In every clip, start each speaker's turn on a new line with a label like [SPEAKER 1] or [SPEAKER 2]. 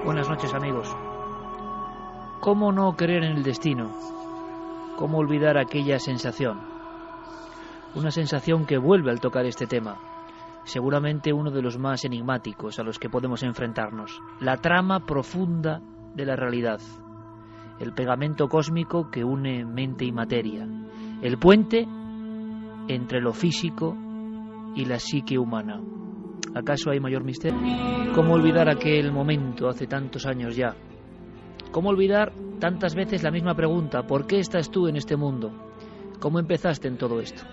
[SPEAKER 1] Buenas noches, amigos. ¿Cómo no creer en el destino? ¿Cómo olvidar aquella sensación? Una sensación que vuelve al tocar este tema. Seguramente uno de los más enigmáticos a los que podemos enfrentarnos. La trama profunda de la realidad. El pegamento cósmico que une mente y materia. El puente entre lo físico y la psique humana. ¿Acaso hay mayor misterio? ¿Cómo olvidar aquel momento hace tantos años ya? ¿Cómo olvidar tantas veces la misma pregunta? ¿Por qué estás tú en este mundo? ¿Cómo empezaste en todo esto?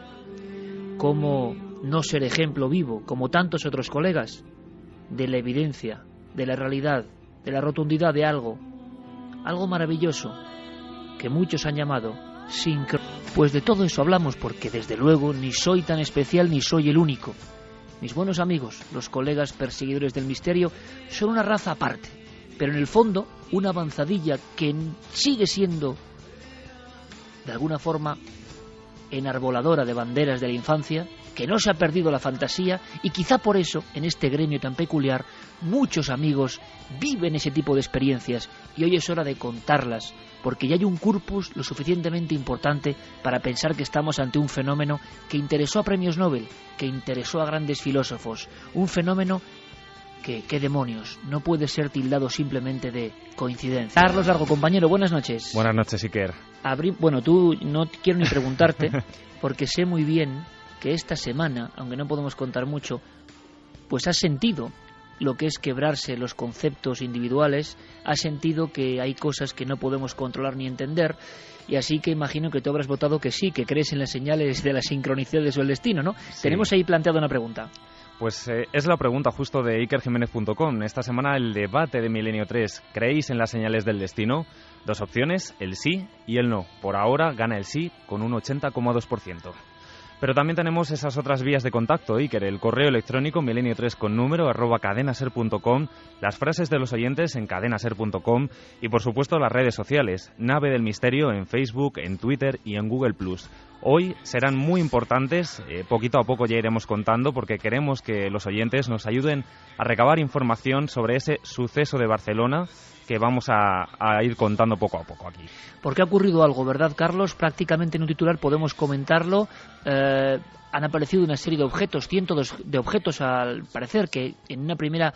[SPEAKER 1] ¿Cómo no ser ejemplo vivo, como tantos otros colegas, de la evidencia, de la realidad, de la rotundidad de algo maravilloso, que muchos han llamado sincronía? Pues de todo eso hablamos porque desde luego ni soy tan especial ni soy el único. Mis buenos amigos, los colegas perseguidores del misterio, son una raza aparte, pero en el fondo una avanzadilla que sigue siendo, de alguna forma, enarboladora de banderas de la infancia, que no se ha perdido la fantasía y quizá por eso, en este gremio tan peculiar, muchos amigos viven ese tipo de experiencias y hoy es hora de contarlas, porque ya hay un corpus lo suficientemente importante para pensar que estamos ante un fenómeno que interesó a premios Nobel, que interesó a grandes filósofos, un fenómeno que, qué demonios, no puede ser tildado simplemente de coincidencia. Carlos Largo, compañero, buenas noches.
[SPEAKER 2] Buenas noches, Iker.
[SPEAKER 1] Bueno, tú no quiero ni preguntarte, porque sé muy bien que esta semana, aunque no podemos contar mucho, pues has sentido lo que es quebrarse los conceptos individuales, has sentido que hay cosas que no podemos controlar ni entender, y así que imagino que tú habrás votado que sí, que crees en las señales de las sincronicidades o el destino, ¿no? Sí. Tenemos ahí planteado una pregunta.
[SPEAKER 2] Pues es la pregunta justo de ikerjimenez.com. Esta semana el debate de Milenio 3. ¿Creéis en las señales del destino? Dos opciones, el sí y el no. Por ahora gana el sí con un 80,2%. Pero también tenemos esas otras vías de contacto, Iker, el correo electrónico milenio3 con número @cadenaser.com, las frases de los oyentes en cadenaser.com y por supuesto las redes sociales, Nave del Misterio en Facebook, en Twitter y en Google+. Hoy serán muy importantes, poquito a poco ya iremos contando porque queremos que los oyentes nos ayuden a recabar información sobre ese suceso de Barcelona que vamos a ir contando poco a poco aquí.
[SPEAKER 1] Porque ha ocurrido algo, ¿verdad, Carlos? Prácticamente en un titular podemos comentarlo. Han aparecido una serie de objetos, cientos de objetos al parecer, que en una primera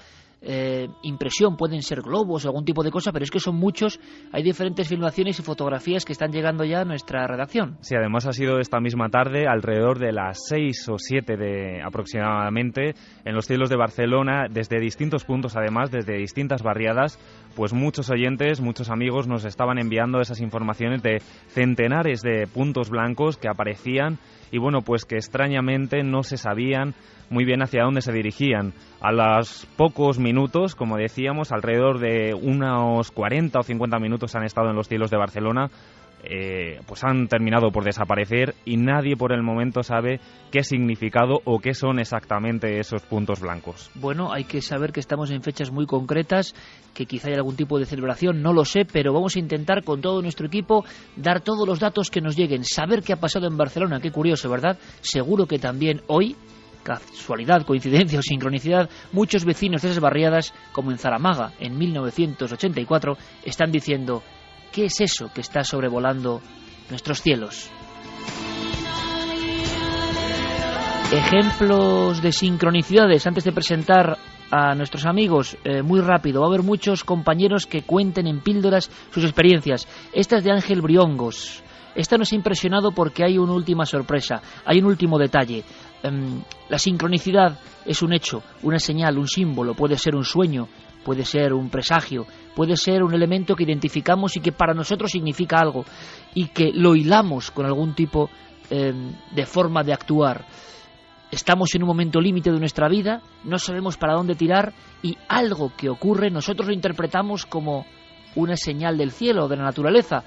[SPEAKER 1] impresión pueden ser globos o algún tipo de cosa, pero es que son muchos. Hay diferentes filmaciones y fotografías que están llegando ya a nuestra redacción.
[SPEAKER 2] Sí, además ha sido esta misma tarde, alrededor de las 6 o 7 aproximadamente, en los cielos de Barcelona, desde distintos puntos además, desde distintas barriadas, pues muchos oyentes, muchos amigos nos estaban enviando esas informaciones de centenares de puntos blancos que aparecían y bueno, pues que extrañamente no se sabían muy bien hacia dónde se dirigían. A los pocos minutos, como decíamos, alrededor de unos 40 o 50 minutos han estado en los cielos de Barcelona, pues han terminado por desaparecer y nadie por el momento sabe qué significado o qué son exactamente esos puntos blancos.
[SPEAKER 1] Bueno, hay que saber que estamos en fechas muy concretas, que quizá hay algún tipo de celebración, no lo sé, pero vamos a intentar con todo nuestro equipo dar todos los datos que nos lleguen, saber qué ha pasado en Barcelona. Qué curioso, ¿verdad? Seguro que también hoy, casualidad, coincidencia o sincronicidad, muchos vecinos de esas barriadas, como en Zaramaga en 1984, están diciendo: ¿qué es eso que está sobrevolando nuestros cielos? Ejemplos de sincronicidades antes de presentar a nuestros amigos, muy rápido. Va a haber muchos compañeros que cuenten en píldoras sus experiencias. Esta es de Ángel Briongos. Esta nos ha impresionado porque hay una última sorpresa, hay un último detalle. La sincronicidad es un hecho, una señal, un símbolo, puede ser un sueño, puede ser un presagio, puede ser un elemento que identificamos y que para nosotros significa algo y que lo hilamos con algún tipo de forma de actuar. Estamos en un momento límite de nuestra vida, no sabemos para dónde tirar y algo que ocurre nosotros lo interpretamos como una señal del cielo o de la naturaleza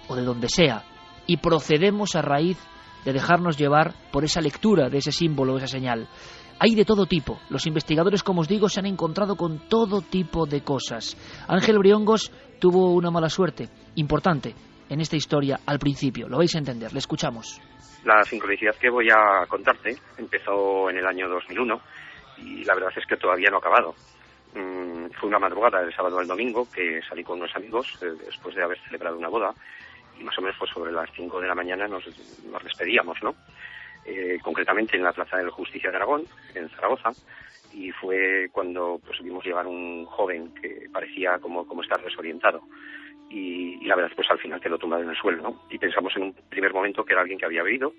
[SPEAKER 1] o de donde sea y procedemos a raíz de dejarnos llevar por esa lectura de ese símbolo o esa señal. Hay de todo tipo. Los investigadores, como os digo, se han encontrado con todo tipo de cosas. Ángel Briongos tuvo una mala suerte importante en esta historia al principio. Lo vais a entender. Le escuchamos.
[SPEAKER 3] La sincronicidad que voy a contarte empezó en el año 2001 y la verdad es que todavía no ha acabado. fue una madrugada del sábado al domingo que salí con unos amigos después de haber celebrado una boda, y más o menos pues sobre las 5 de la mañana nos despedíamos, ¿no? Concretamente en la Plaza de la Justicia de Aragón, en Zaragoza, y fue cuando pues vimos llegar un joven que parecía como estar desorientado, y la verdad pues al final quedó tumbado en el suelo, ¿no? Y pensamos en un primer momento que era alguien que había bebido,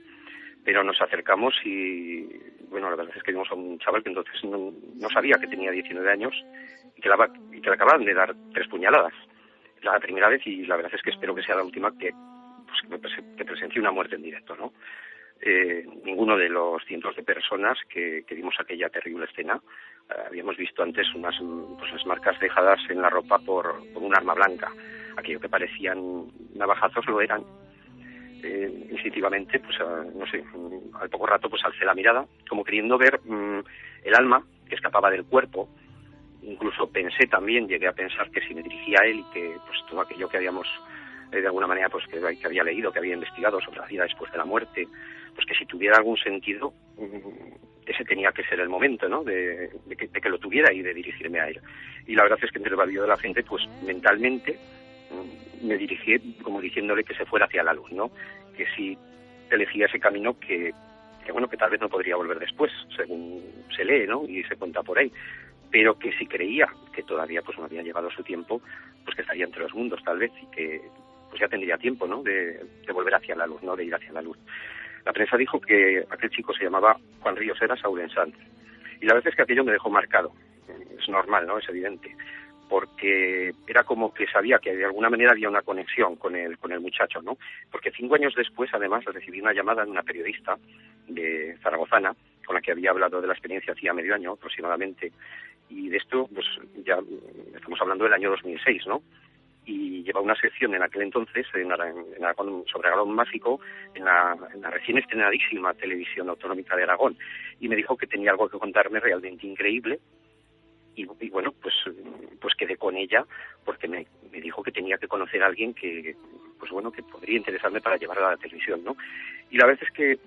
[SPEAKER 3] pero nos acercamos y bueno, la verdad es que vimos a un chaval que entonces no sabía que tenía 19 años y que le acababan de dar 3 puñaladas. La primera vez, y la verdad es que espero que sea la última que presencie una muerte en directo, ¿no? Ninguno de los cientos de personas que vimos aquella terrible escena habíamos visto antes unas marcas dejadas en la ropa por un arma blanca. Aquello que parecían navajazos lo eran. Instintivamente, pues no sé, al poco rato pues alcé la mirada, como queriendo ver el alma que escapaba del cuerpo. Incluso llegué a pensar que si me dirigía a él y que pues todo aquello que habíamos de alguna manera pues que había leído, que había investigado sobre la vida después de la muerte, pues que si tuviera algún sentido, ese tenía que ser el momento, ¿no? De que lo tuviera y de dirigirme a él. Y la verdad es que entre el barullo de la gente, pues mentalmente me dirigí como diciéndole que se fuera hacia la luz, ¿no? Que si elegía ese camino que tal vez no podría volver después, según se lee, ¿no? Y se cuenta por ahí, pero que si creía que todavía pues no había llegado su tiempo, pues que estaría entre los mundos tal vez, y que pues ya tendría tiempo, ¿no? De volver hacia la luz, ¿no? De ir hacia la luz. La prensa dijo que aquel chico se llamaba Juan Ríos Heras Aurensant, y la verdad es que aquello me dejó marcado. Es normal, ¿no? Es evidente, porque era como que sabía que de alguna manera había una conexión con el muchacho, ¿no? Porque 5 años después, además, recibí una llamada de una periodista de zaragozana, con la que había hablado de la experiencia hacía medio año aproximadamente, y de esto, pues ya estamos hablando del año 2006, ¿no? Y llevaba una sección en aquel entonces sobre Aragón mágico en la recién estrenadísima Televisión Autonómica de Aragón, y me dijo que tenía algo que contarme realmente increíble. Y bueno, pues quedé con ella porque me dijo que tenía que conocer a alguien que podría interesarme para llevarla a la televisión, ¿no? Y la verdad es que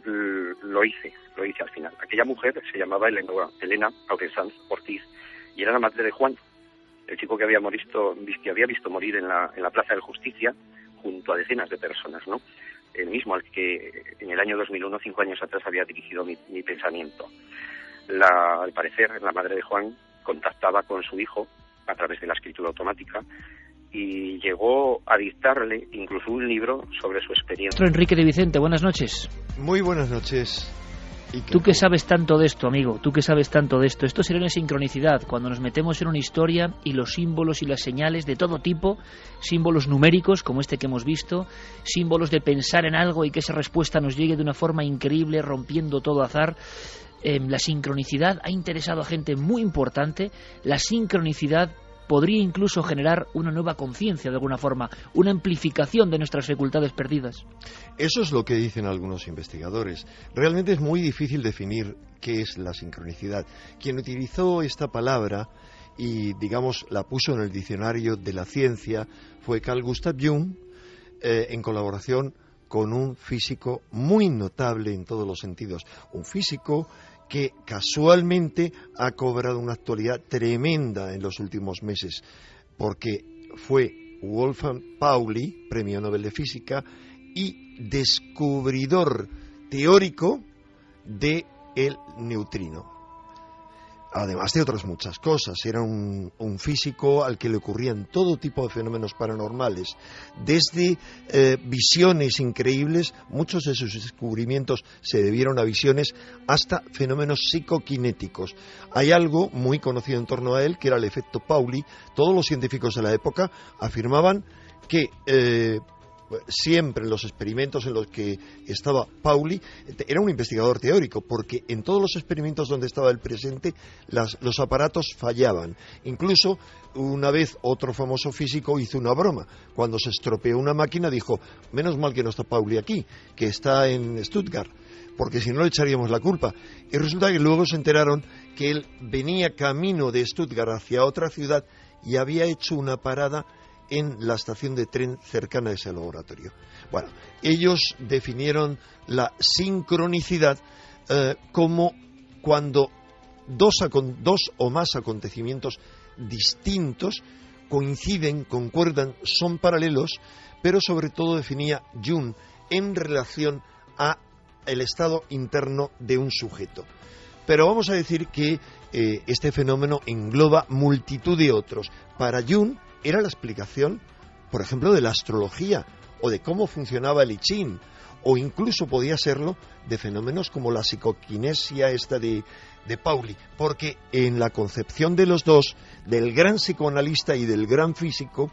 [SPEAKER 3] lo hice al final. Aquella mujer se llamaba Elena Aurensant Ortiz y era la madre de Juan, el chico que había visto morir en la Plaza de la Justicia junto a decenas de personas, ¿no? El mismo al que en el año 2001, 5 años atrás, había dirigido mi pensamiento. Al parecer, la madre de Juan contactaba con su hijo a través de la escritura automática y llegó a dictarle incluso un libro sobre su experiencia.
[SPEAKER 1] Enrique de Vicente, buenas noches.
[SPEAKER 4] Muy buenas noches.
[SPEAKER 1] Tú que sabes tanto de esto, amigo, tú que sabes tanto de esto. Esto sería una sincronicidad, cuando nos metemos en una historia y los símbolos y las señales de todo tipo, símbolos numéricos como este que hemos visto, símbolos de pensar en algo y que esa respuesta nos llegue de una forma increíble, rompiendo todo azar. La sincronicidad ha interesado a gente muy importante. La sincronicidad podría incluso generar una nueva conciencia de alguna forma, una amplificación de nuestras facultades perdidas.
[SPEAKER 4] Eso es lo que dicen algunos investigadores. Realmente es muy difícil definir qué es la sincronicidad. Quien utilizó esta palabra y, digamos, la puso en el diccionario de la ciencia fue Carl Gustav Jung, en colaboración con un físico muy notable en todos los sentidos. Un físico que casualmente ha cobrado una actualidad tremenda en los últimos meses, porque fue Wolfgang Pauli, Premio Nobel de Física, y descubridor teórico del neutrino. Además de otras muchas cosas, era un físico al que le ocurrían todo tipo de fenómenos paranormales, desde visiones increíbles, muchos de sus descubrimientos se debieron a visiones, hasta fenómenos psicoquinéticos. Hay algo muy conocido en torno a él, que era el efecto Pauli. Todos los científicos de la época afirmaban que siempre en los experimentos en los que estaba Pauli, era un investigador teórico, porque en todos los experimentos donde estaba él presente, los aparatos fallaban. Incluso una vez otro famoso físico hizo una broma. Cuando se estropeó una máquina dijo: menos mal que no está Pauli aquí, que está en Stuttgart, porque si no le echaríamos la culpa. Y resulta que luego se enteraron que él venía camino de Stuttgart hacia otra ciudad y había hecho una parada en la estación de tren cercana a ese laboratorio. Bueno, ellos definieron la sincronicidad como cuando dos o más acontecimientos distintos, coinciden, concuerdan, son paralelos, pero sobre todo definía Jung en relación a el estado interno de un sujeto. Pero vamos a decir que este fenómeno engloba multitud de otros. Para Jung era la explicación, por ejemplo, de la astrología o de cómo funcionaba el I Ching, o incluso podía serlo de fenómenos como la psicoquinesia esta de Pauli, porque en la concepción de los dos, del gran psicoanalista y del gran físico,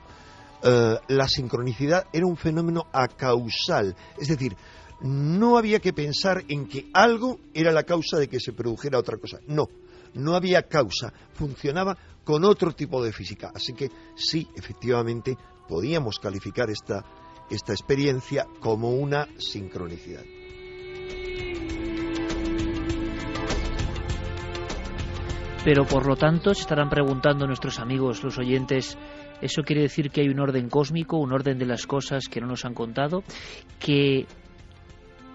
[SPEAKER 4] la sincronicidad era un fenómeno acausal, es decir, no había que pensar en que algo era la causa de que se produjera otra cosa, no había causa, funcionaba con otro tipo de física, así que sí, efectivamente, podíamos calificar esta experiencia como una sincronicidad.
[SPEAKER 1] Pero por lo tanto se estarán preguntando nuestros amigos, los oyentes, ¿eso quiere decir que hay un orden cósmico, un orden de las cosas que no nos han contado, que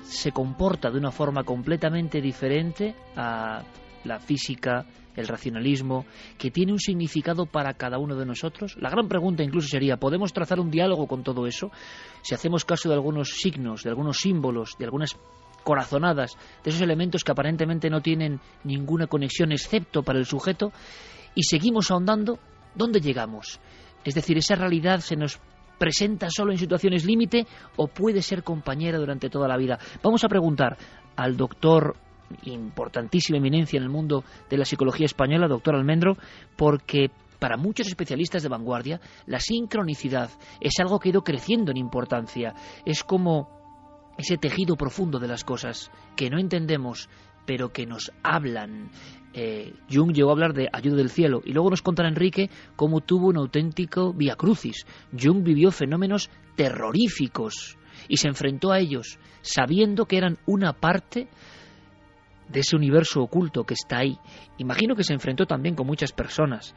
[SPEAKER 1] se comporta de una forma completamente diferente a la física, el racionalismo, que tiene un significado para cada uno de nosotros? La gran pregunta incluso sería, ¿podemos trazar un diálogo con todo eso? Si hacemos caso de algunos signos, de algunos símbolos, de algunas corazonadas, de esos elementos que aparentemente no tienen ninguna conexión excepto para el sujeto, y seguimos ahondando, ¿dónde llegamos? Es decir, ¿esa realidad se nos presenta solo en situaciones límite o puede ser compañera durante toda la vida? Vamos a preguntar al doctor, importantísima eminencia en el mundo de la psicología española, doctor Almendro, porque para muchos especialistas de vanguardia la sincronicidad es algo que ha ido creciendo en importancia, es como ese tejido profundo de las cosas que no entendemos pero que nos hablan. Jung llegó a hablar de ayuda del cielo y luego nos contará Enrique cómo tuvo un auténtico vía crucis. Jung vivió fenómenos terroríficos y se enfrentó a ellos sabiendo que eran una parte de ese universo oculto que está ahí. Imagino que se enfrentó también con muchas personas.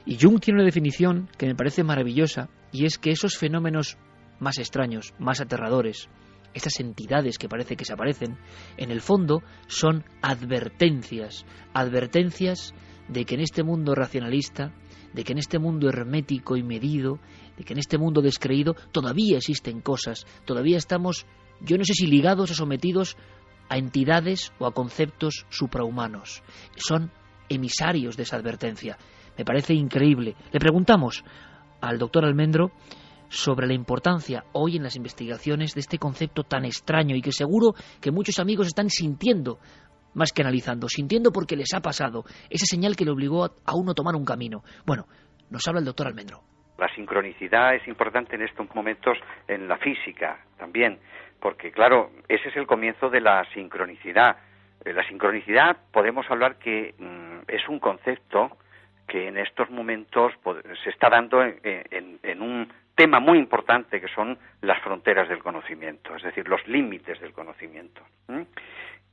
[SPEAKER 1] Y Jung tiene una definición que me parece maravillosa, y es que esos fenómenos más extraños, más aterradores, estas entidades que parece que se aparecen, en el fondo son advertencias de que en este mundo racionalista, de que en este mundo hermético y medido, de que en este mundo descreído todavía existen cosas, todavía estamos, yo no sé si ligados o sometidos a entidades o a conceptos suprahumanos. Son emisarios de esa advertencia. Me parece increíble. Le preguntamos al doctor Almendro sobre la importancia hoy en las investigaciones de este concepto tan extraño y que seguro que muchos amigos están sintiendo, más que analizando, sintiendo porque les ha pasado esa señal que le obligó a uno a tomar un camino. Bueno, nos habla el doctor Almendro.
[SPEAKER 5] La sincronicidad es importante en estos momentos en la física también, porque claro, ese es el comienzo de la sincronicidad. La sincronicidad podemos hablar que es un concepto que en estos momentos se está dando en un tema muy importante que son las fronteras del conocimiento, es decir, los límites del conocimiento.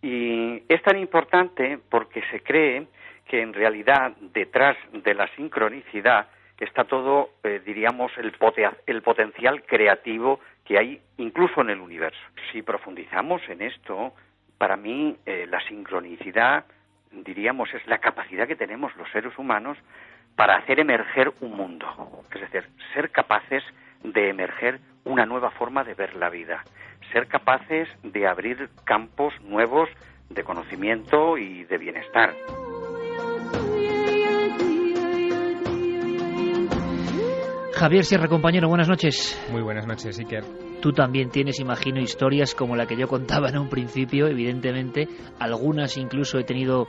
[SPEAKER 5] Y es tan importante porque se cree que en realidad detrás de la sincronicidad está todo, diríamos, el potencial creativo que hay incluso en el universo. Si profundizamos en esto, para mí la sincronicidad, diríamos, es la capacidad que tenemos los seres humanos para hacer emerger un mundo, es decir, ser capaces de emerger una nueva forma de ver la vida, ser capaces de abrir campos nuevos de conocimiento y de bienestar.
[SPEAKER 1] Javier Sierra, compañero, buenas noches.
[SPEAKER 6] Muy buenas noches, Iker.
[SPEAKER 1] Tú también tienes, imagino, historias como la que yo contaba en un principio, evidentemente. Algunas incluso he tenido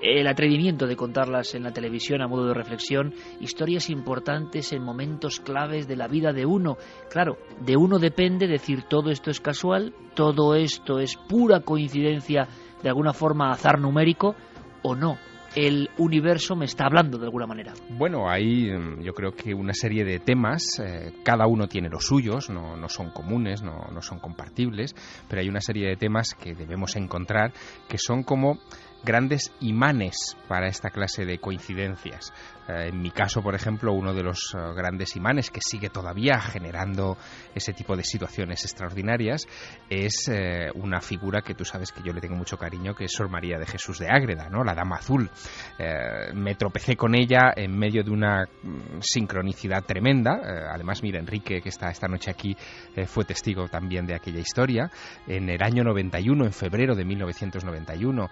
[SPEAKER 1] el atrevimiento de contarlas en la televisión a modo de reflexión. Historias importantes en momentos claves de la vida de uno. Claro, de uno depende decir todo esto es casual, todo esto es pura coincidencia, de alguna forma azar numérico, o no. El universo me está hablando de alguna manera.
[SPEAKER 6] Bueno, hay yo creo que una serie de temas, cada uno tiene los suyos, no son comunes, no son compartibles, pero hay una serie de temas que debemos encontrar que son como grandes imanes para esta clase de coincidencias. En mi caso, por ejemplo, uno de los grandes imanes que sigue todavía generando ese tipo de situaciones extraordinarias es una figura que tú sabes que yo le tengo mucho cariño, que es Sor María de Jesús de Ágreda, ¿no? La Dama Azul. Me tropecé con ella en medio de una sincronicidad tremenda. Además, mira, Enrique, que está esta noche aquí, fue testigo también de aquella historia. En el año 91, en febrero de 1991,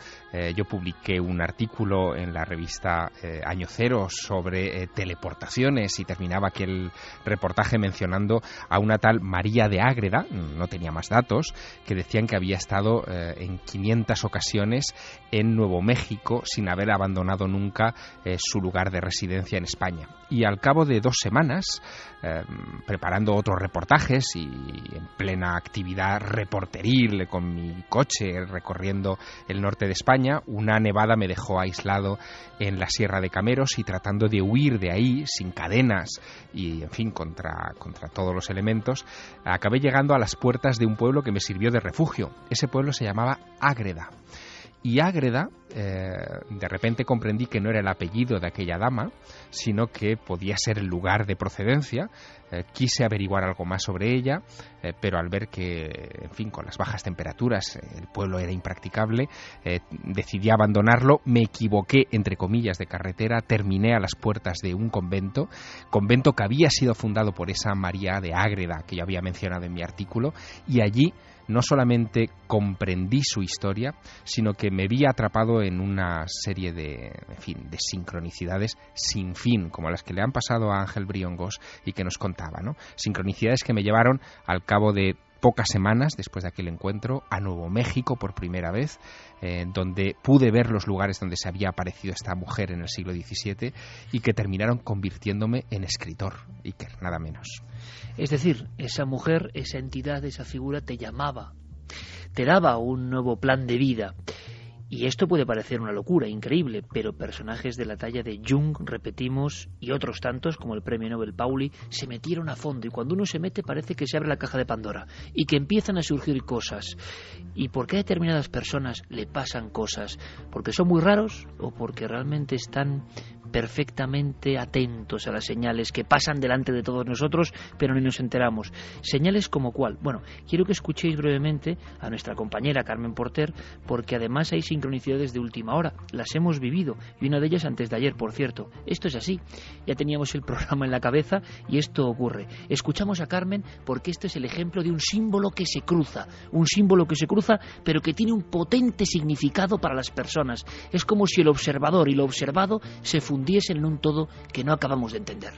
[SPEAKER 6] yo publiqué un artículo en la revista Año Cero sobre teleportaciones, y terminaba aquel reportaje mencionando a una tal María de Ágreda, no tenía más datos, que decían que había estado en 500 ocasiones en Nuevo México sin haber abandonado nunca su lugar de residencia en España. Y al cabo de 2 semanas, preparando otros reportajes y en plena actividad reporteril con mi coche recorriendo el norte de España, una nevada me dejó aislado en la Sierra de Cameros, y tratando de huir de ahí sin cadenas y, en fin, contra todos los elementos, acabé llegando a las puertas de un pueblo que me sirvió de refugio. Ese pueblo se llamaba Ágreda. Y Ágreda, de repente comprendí que no era el apellido de aquella dama, sino que podía ser el lugar de procedencia. Quise averiguar algo más sobre ella, pero al ver que, en fin, con las bajas temperaturas el pueblo era impracticable, decidí abandonarlo. Me equivoqué, entre comillas, de carretera. Terminé a las puertas de un convento que había sido fundado por esa María de Ágreda que yo había mencionado en mi artículo, y allí no solamente comprendí su historia, sino que me vi atrapado en una serie de sincronicidades sin fin, como las que le han pasado a Ángel Briongos y que nos contaba, ¿no? Sincronicidades que me llevaron, al cabo de pocas semanas después de aquel encuentro, a Nuevo México por primera vez, donde pude ver los lugares donde se había aparecido esta mujer en el siglo XVII, y que terminaron convirtiéndome en escritor, Iker, nada menos.
[SPEAKER 1] Es decir, esa mujer, esa entidad, esa figura te llamaba, te daba un nuevo plan de vida. Y esto puede parecer una locura, increíble, pero personajes de la talla de Jung, repetimos, y otros tantos, como el premio Nobel Pauli, se metieron a fondo, y cuando uno se mete parece que se abre la caja de Pandora y que empiezan a surgir cosas. ¿Y por qué a determinadas personas le pasan cosas? ¿Porque son muy raros o porque realmente están perfectamente atentos a las señales que pasan delante de todos nosotros, pero ni nos enteramos? ¿Señales como cuál? Bueno, quiero que escuchéis brevemente a nuestra compañera Carmen Porter, porque además hay sincronicidades de última hora, las hemos vivido, y una de ellas antes de ayer, por cierto. Esto es así, ya teníamos el programa en la cabeza y esto ocurre. Escuchamos a Carmen porque este es el ejemplo de un símbolo que se cruza, pero que tiene un potente significado para las personas. Es como si el observador y lo observado se fundiesen en un todo que no acabamos de entender.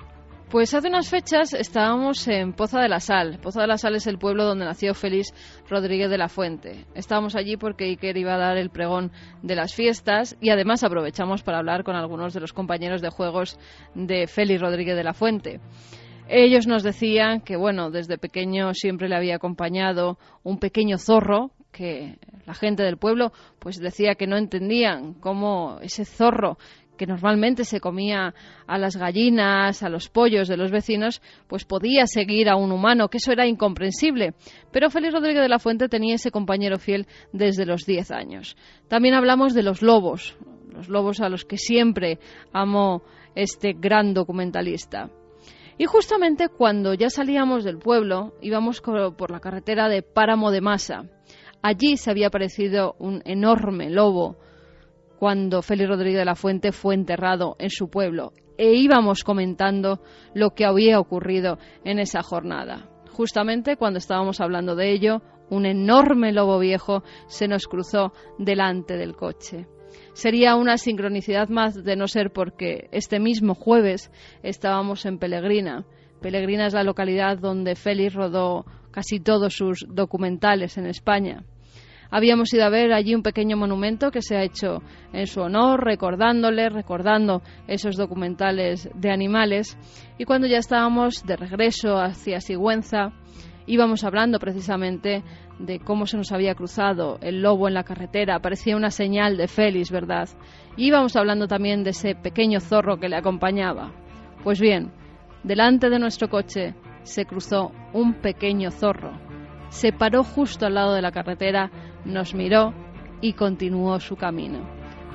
[SPEAKER 7] Pues hace unas fechas estábamos en Poza de la Sal. Poza de la Sal es el pueblo donde nació Félix Rodríguez de la Fuente. Estábamos allí porque Iker iba a dar el pregón de las fiestas, y además aprovechamos para hablar con algunos de los compañeros de juegos de Félix Rodríguez de la Fuente. Ellos nos decían que, bueno, desde pequeño siempre le había acompañado un pequeño zorro, que la gente del pueblo pues decía que no entendían cómo ese zorro, que normalmente se comía a las gallinas, a los pollos de los vecinos, pues podía seguir a un humano, que eso era incomprensible. Pero Félix Rodríguez de la Fuente tenía ese compañero fiel desde los 10 años. También hablamos de los lobos a los que siempre amó este gran documentalista. Y justamente cuando ya salíamos del pueblo, íbamos por la carretera de Páramo de Masa. Allí se había aparecido un enorme lobo cuando Félix Rodríguez de la Fuente fue enterrado en su pueblo, e íbamos comentando lo que había ocurrido en esa jornada. Justamente cuando estábamos hablando de ello, un enorme lobo viejo se nos cruzó delante del coche. Sería una sincronicidad más, de no ser porque este mismo jueves estábamos en Pelegrina. Pelegrina es la localidad donde Félix rodó casi todos sus documentales en España. Habíamos ido a ver allí un pequeño monumento que se ha hecho en su honor, recordando esos documentales de animales. Y cuando ya estábamos de regreso hacia Sigüenza, íbamos hablando precisamente de cómo se nos había cruzado el lobo en la carretera. Parecía una señal de Félix, ¿verdad? Y íbamos hablando también de ese pequeño zorro que le acompañaba. Pues bien, delante de nuestro coche se cruzó un pequeño zorro. Se paró justo al lado de la carretera, nos miró y continuó su camino.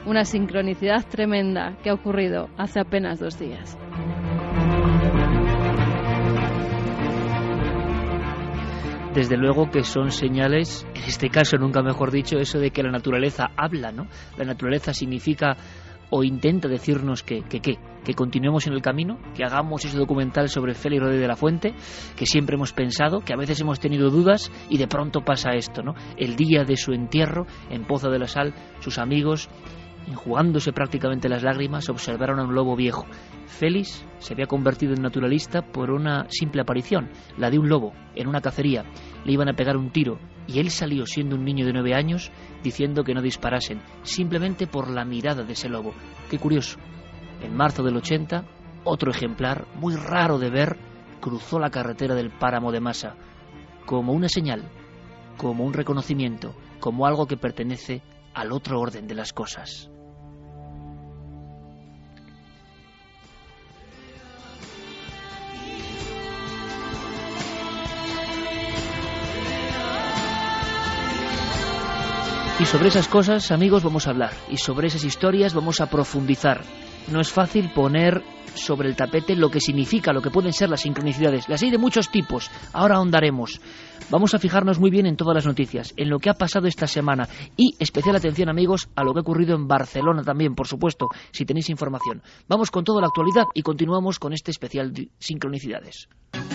[SPEAKER 7] una sincronicidad tremenda que ha ocurrido hace apenas 2 días.
[SPEAKER 1] Desde luego que son señales, en este caso nunca mejor dicho, eso de que la naturaleza habla, ¿no? La naturaleza significa o intenta decirnos que continuemos en el camino, que hagamos ese documental sobre Félix Rodríguez de la Fuente, que siempre hemos pensado, que a veces hemos tenido dudas y de pronto pasa esto, ¿no? El día de su entierro en Poza de la Sal, sus amigos, enjugándose prácticamente las lágrimas, observaron a un lobo viejo. Félix se había convertido en naturalista por una simple aparición, la de un lobo, en una cacería. Le iban a pegar un tiro y él salió siendo un niño de 9 años diciendo que no disparasen, simplemente por la mirada de ese lobo. Qué curioso. En marzo del 80, otro ejemplar, muy raro de ver, cruzó la carretera del páramo de Masa, como una señal, como un reconocimiento, como algo que pertenece al otro orden de las cosas. Y sobre esas cosas, amigos, vamos a hablar. Y sobre esas historias vamos a profundizar. No es fácil poner sobre el tapete lo que significa, lo que pueden ser las sincronicidades. Las hay de muchos tipos. Ahora ahondaremos. Vamos a fijarnos muy bien en todas las noticias, en lo que ha pasado esta semana. Y especial atención, amigos, a lo que ha ocurrido en Barcelona también, por supuesto, si tenéis información. Vamos con toda la actualidad y continuamos con este especial de sincronicidades.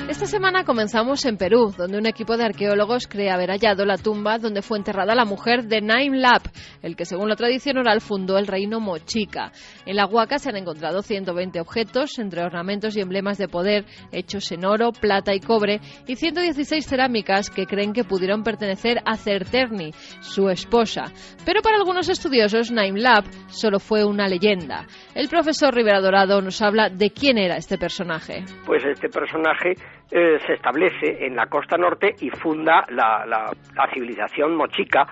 [SPEAKER 7] Esta semana comenzamos en Perú, donde un equipo de arqueólogos cree haber hallado la tumba donde fue enterrada la mujer de Naim Lap, el que según la tradición oral fundó el reino Mochica. En la huaca se han encontrado 120 objetos, entre ornamentos y emblemas de poder, hechos en oro, plata y cobre, y 116 cerámicas que creen que pudieron pertenecer a Certerni, su esposa. Pero para algunos estudiosos, Naim Lap solo fue una leyenda. El profesor Rivera Dorado nos habla de quién era este personaje.
[SPEAKER 8] Pues este personaje se establece en la costa norte y funda la civilización mochica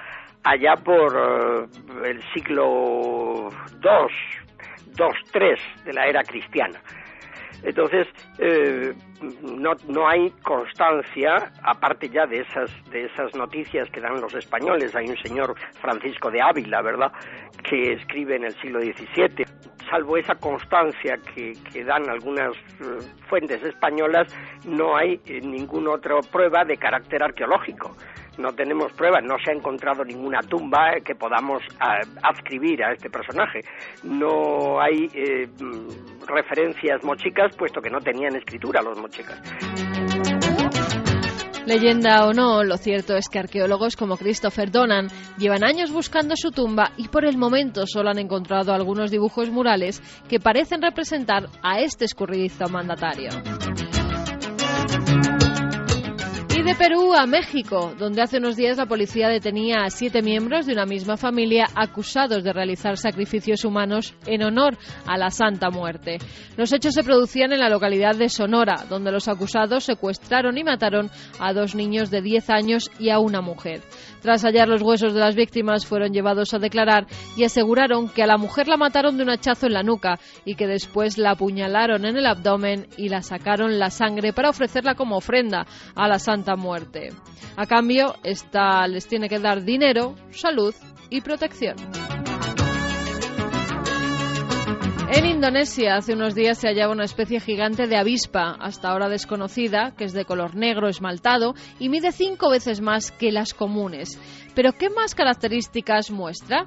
[SPEAKER 8] allá por el siglo II-III de la era cristiana. Entonces no hay constancia, aparte ya de esas noticias que dan los españoles. Hay un señor Francisco de Ávila, ¿verdad?, que escribe en el siglo XVII. Salvo esa constancia que dan algunas fuentes españolas, no hay ninguna otra prueba de carácter arqueológico. No tenemos pruebas, no se ha encontrado ninguna tumba que podamos adscribir a este personaje. No hay referencias mochicas, puesto que no tenían escritura los mochicas.
[SPEAKER 7] Leyenda o no, lo cierto es que arqueólogos como Christopher Donan llevan años buscando su tumba y por el momento solo han encontrado algunos dibujos murales que parecen representar a este escurridizo mandatario. Y de Perú a México, donde hace unos días la policía detenía a 7 miembros de una misma familia acusados de realizar sacrificios humanos en honor a la Santa Muerte. Los hechos se producían en la localidad de Sonora, donde los acusados secuestraron y mataron a 2 niños de 10 años y a una mujer. Tras hallar los huesos de las víctimas, fueron llevados a declarar y aseguraron que a la mujer la mataron de un hachazo en la nuca y que después la apuñalaron en el abdomen y la sacaron la sangre para ofrecerla como ofrenda a la Santa Muerte. A cambio, esta les tiene que dar dinero, salud y protección. En Indonesia, hace unos días se hallaba una especie gigante de avispa, hasta ahora desconocida, que es de color negro esmaltado y mide 5 veces más que las comunes. ¿Pero qué más características muestra?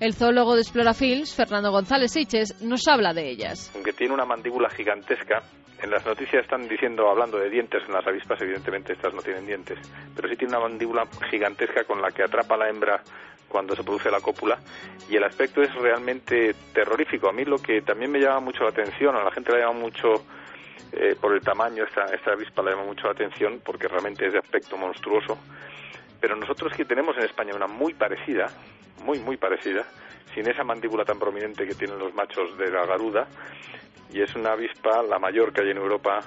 [SPEAKER 7] El zoólogo de Explora Films, Fernando González Siches, nos habla de ellas.
[SPEAKER 9] Aunque tiene una mandíbula gigantesca, en las noticias están hablando de dientes en las avispas, evidentemente estas no tienen dientes, pero sí tiene una mandíbula gigantesca con la que atrapa a la hembra cuando se produce la cópula, y el aspecto es realmente terrorífico. A mí lo que también me llama mucho la atención, a la gente le llama mucho por el tamaño, esta avispa le llama mucho la atención porque realmente es de aspecto monstruoso, pero nosotros que tenemos en España una muy parecida, muy parecida, sin esa mandíbula tan prominente que tienen los machos de la garuda, y es una avispa, la mayor que hay en Europa,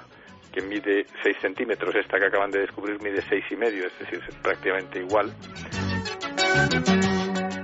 [SPEAKER 9] que mide 6 centímetros. Esta que acaban de descubrir mide 6,5, es decir, es prácticamente igual.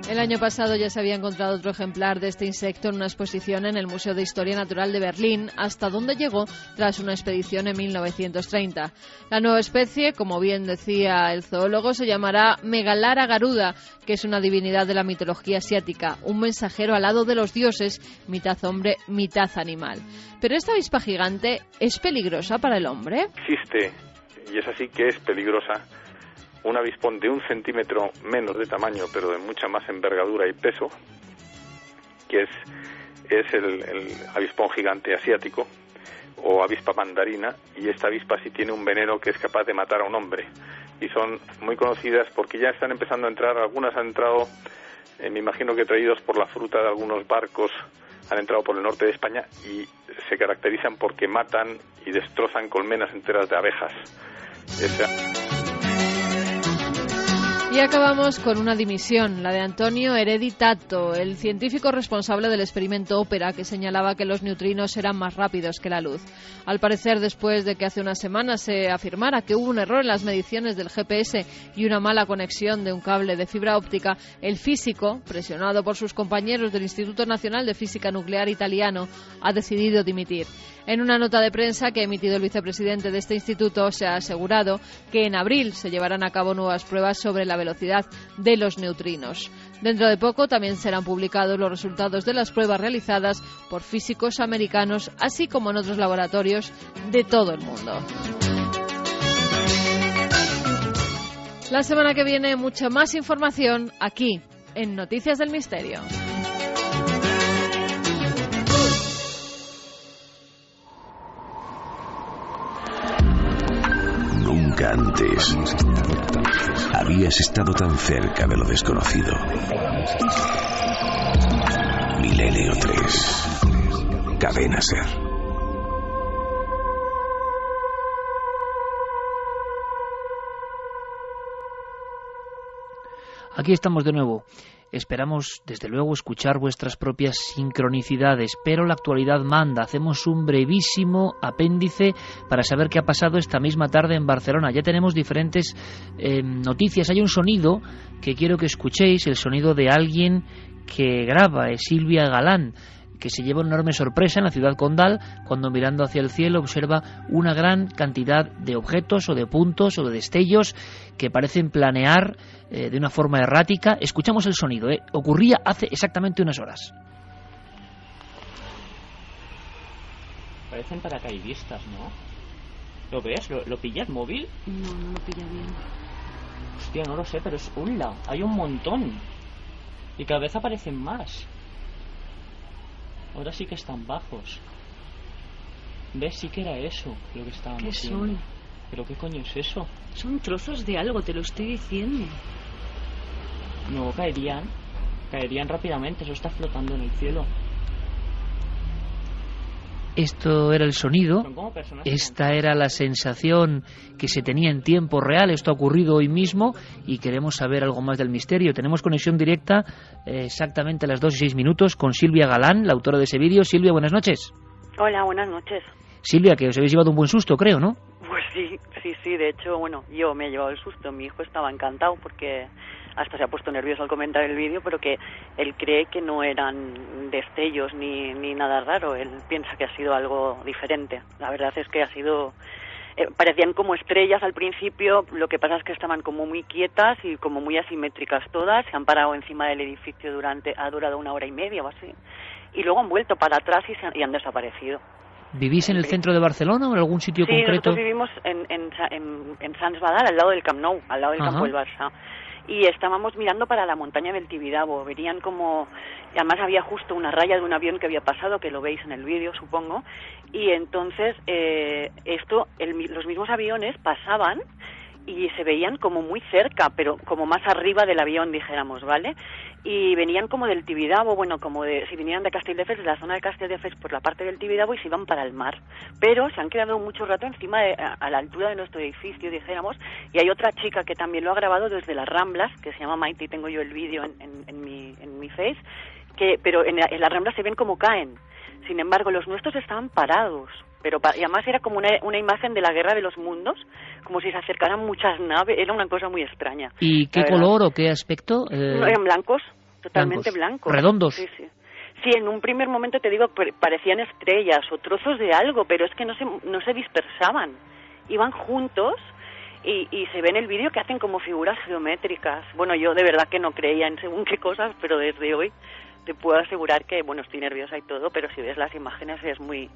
[SPEAKER 7] El año pasado ya se había encontrado otro ejemplar de este insecto en una exposición en el Museo de Historia Natural de Berlín, hasta donde llegó tras una expedición en 1930. La nueva especie, como bien decía el zoólogo, se llamará Megalara garuda, que es una divinidad de la mitología asiática, un mensajero alado de los dioses, mitad hombre, mitad animal. Pero esta avispa gigante, ¿es peligrosa para el hombre?
[SPEAKER 9] Existe, y es así que es peligrosa, un avispón de 1 centímetro menos de tamaño, pero de mucha más envergadura y peso, que es el avispón gigante asiático, o avispa mandarina, y esta avispa sí tiene un veneno que es capaz de matar a un hombre. Y son muy conocidas porque ya están empezando a entrar, algunas han entrado, me imagino que traídos por la fruta de algunos barcos, han entrado por el norte de España y se caracterizan porque matan y destrozan colmenas enteras de abejas.
[SPEAKER 7] Y acabamos con una dimisión, la de Antonio Eredi Tatto, el científico responsable del experimento Ópera, que señalaba que los neutrinos eran más rápidos que la luz. Al parecer, después de que hace unas semanas se afirmara que hubo un error en las mediciones del GPS y una mala conexión de un cable de fibra óptica, el físico, presionado por sus compañeros del Instituto Nacional de Física Nuclear italiano, ha decidido dimitir. En una nota de prensa que ha emitido el vicepresidente de este instituto, se ha asegurado que en abril se llevarán a cabo nuevas pruebas sobre la velocidad de los neutrinos. Dentro de poco también serán publicados los resultados de las pruebas realizadas por físicos americanos, así como en otros laboratorios de todo el mundo. La semana que viene, mucha más información aquí, en Noticias del Misterio.
[SPEAKER 10] Nunca antes habías estado tan cerca de lo desconocido. Milenio 3. Cadena Ser.
[SPEAKER 1] Aquí estamos de nuevo. Esperamos, desde luego, escuchar vuestras propias sincronicidades, pero la actualidad manda. Hacemos un brevísimo apéndice para saber qué ha pasado esta misma tarde en Barcelona. Ya tenemos diferentes noticias. Hay un sonido que quiero que escuchéis, el sonido de alguien que graba, es Silvia Galán, que se lleva una enorme sorpresa en la ciudad condal cuando, mirando hacia el cielo, observa una gran cantidad de objetos o de puntos o de destellos que parecen planear de una forma errática. Escuchamos el sonido, ocurría hace exactamente unas horas.
[SPEAKER 11] Parecen paracaidistas, ¿no? ¿Lo ves? ¿Lo pillas móvil?
[SPEAKER 12] No lo pilla bien.
[SPEAKER 11] Hostia, no lo sé, pero es ¡hola! Hay un montón. Y cada vez aparecen más. Ahora sí que están bajos. ¿Ves? Sí que era eso lo que estábamos
[SPEAKER 12] ¿Qué
[SPEAKER 11] viendo.
[SPEAKER 12] son?
[SPEAKER 11] ¿Pero qué coño es eso?
[SPEAKER 12] Son trozos de algo, te lo estoy diciendo.
[SPEAKER 11] No, caerían rápidamente, eso está flotando en el cielo.
[SPEAKER 1] Esto era el sonido, esta era la sensación que se tenía en tiempo real. Esto ha ocurrido hoy mismo y queremos saber algo más del misterio. Tenemos conexión directa exactamente a las 2:06 con Silvia Galán, la autora de ese vídeo. Silvia, buenas noches.
[SPEAKER 13] Hola, buenas noches.
[SPEAKER 1] Silvia, que os habéis llevado un buen susto, creo, ¿no?
[SPEAKER 13] Pues sí, de hecho, bueno, yo me he llevado el susto. Mi hijo estaba encantado porque hasta se ha puesto nervioso al comentar el vídeo, pero que él cree que no eran destellos ni nada raro. Él piensa que ha sido algo diferente. La verdad es que ha sido... parecían como estrellas al principio, lo que pasa es que estaban como muy quietas y como muy asimétricas todas. Se han parado encima del edificio ha durado 1 hora y media o así. Y luego han vuelto para atrás y han desaparecido.
[SPEAKER 1] ¿Vivís en el centro de Barcelona o en algún sitio concreto?
[SPEAKER 13] Sí, nosotros vivimos en Sants Badal, al lado del Camp Nou, al lado del campo del Barça. Y estábamos mirando para la montaña del Tibidabo. Verían como... Además había justo una raya de un avión que había pasado, que lo veis en el vídeo, supongo. Y entonces los mismos aviones pasaban y se veían como muy cerca, pero como más arriba del avión, dijéramos, ¿vale? Y venían como del Tibidabo, bueno, como si vinieran de Castelldefels, de la zona de Castelldefels por la parte del Tibidabo, y se iban para el mar. Pero se han quedado mucho rato encima, a la altura de nuestro edificio, dijéramos, y hay otra chica que también lo ha grabado desde las Ramblas, que se llama Maite, y tengo yo el vídeo en mi Face, pero en las Ramblas se ven como caen. Sin embargo, los nuestros estaban parados. Y además era como una imagen de la Guerra de los Mundos, como si se acercaran muchas naves. Era una cosa muy extraña.
[SPEAKER 1] ¿Y qué color o qué aspecto?
[SPEAKER 13] Eran blancos. totalmente blancos.
[SPEAKER 1] Redondos.
[SPEAKER 13] Sí, sí. Sí, en un primer momento te digo, parecían estrellas o trozos de algo, pero es que no se dispersaban. Iban juntos y se ve en el vídeo que hacen como figuras geométricas. Bueno, yo de verdad que no creía en según qué cosas, pero desde hoy te puedo asegurar que, bueno, estoy nerviosa y todo, pero si ves las imágenes es muy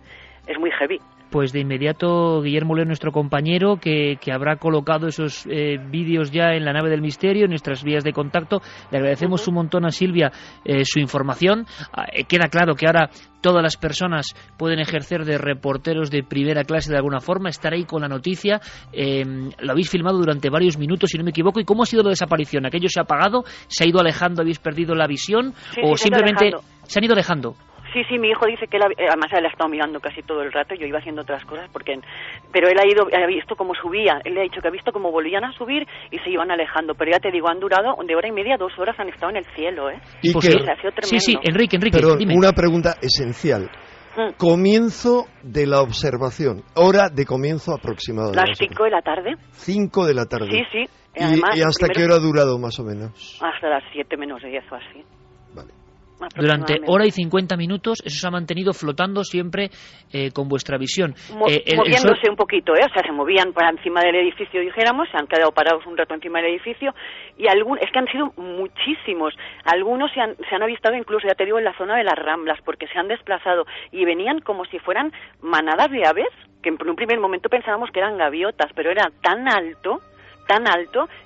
[SPEAKER 13] heavy.
[SPEAKER 1] Pues de inmediato Guillermo León, nuestro compañero, que habrá colocado esos vídeos ya en la nave del misterio, en nuestras vías de contacto. Le agradecemos un montón a Silvia su información. Queda claro que ahora todas las personas pueden ejercer de reporteros de primera clase de alguna forma, estar ahí con la noticia. Lo habéis filmado durante varios minutos, si no me equivoco. ¿Y cómo ha sido la desaparición? ¿Aquello se ha apagado? ¿Se ha ido alejando? ¿Habéis perdido la visión?
[SPEAKER 13] Sí,
[SPEAKER 1] ¿O simplemente se han ido alejando?
[SPEAKER 13] Sí, mi hijo dice que además él ha estado mirando casi todo el rato, yo iba haciendo otras cosas, pero él ha visto cómo subía, él le ha dicho que ha visto cómo volvían a subir y se iban alejando, pero ya te digo, han durado de hora y media, 2 horas, han estado en el cielo, ¿eh?
[SPEAKER 4] Y
[SPEAKER 13] pues
[SPEAKER 4] que,
[SPEAKER 13] ha sido tremendo.
[SPEAKER 1] Sí, Enrique,
[SPEAKER 4] perdón,
[SPEAKER 1] dime.
[SPEAKER 4] Una pregunta esencial. Comienzo de la observación, hora de comienzo aproximado.
[SPEAKER 13] Las 5 de la tarde.
[SPEAKER 4] 5 de la tarde.
[SPEAKER 13] Sí.
[SPEAKER 4] Además, ¿Y hasta qué hora ha durado más o menos?
[SPEAKER 13] Hasta las 7 menos 10 o así.
[SPEAKER 1] Durante hora y 50 minutos, eso se ha mantenido flotando siempre con vuestra visión.
[SPEAKER 13] Moviéndose un poquito, o sea, se movían para encima del edificio, dijéramos, se han quedado parados un rato encima del edificio, y es que han sido muchísimos. Algunos se han avistado incluso, ya te digo, en la zona de las Ramblas, porque se han desplazado, y venían como si fueran manadas de aves, que en un primer momento pensábamos que eran gaviotas, pero era tan alto,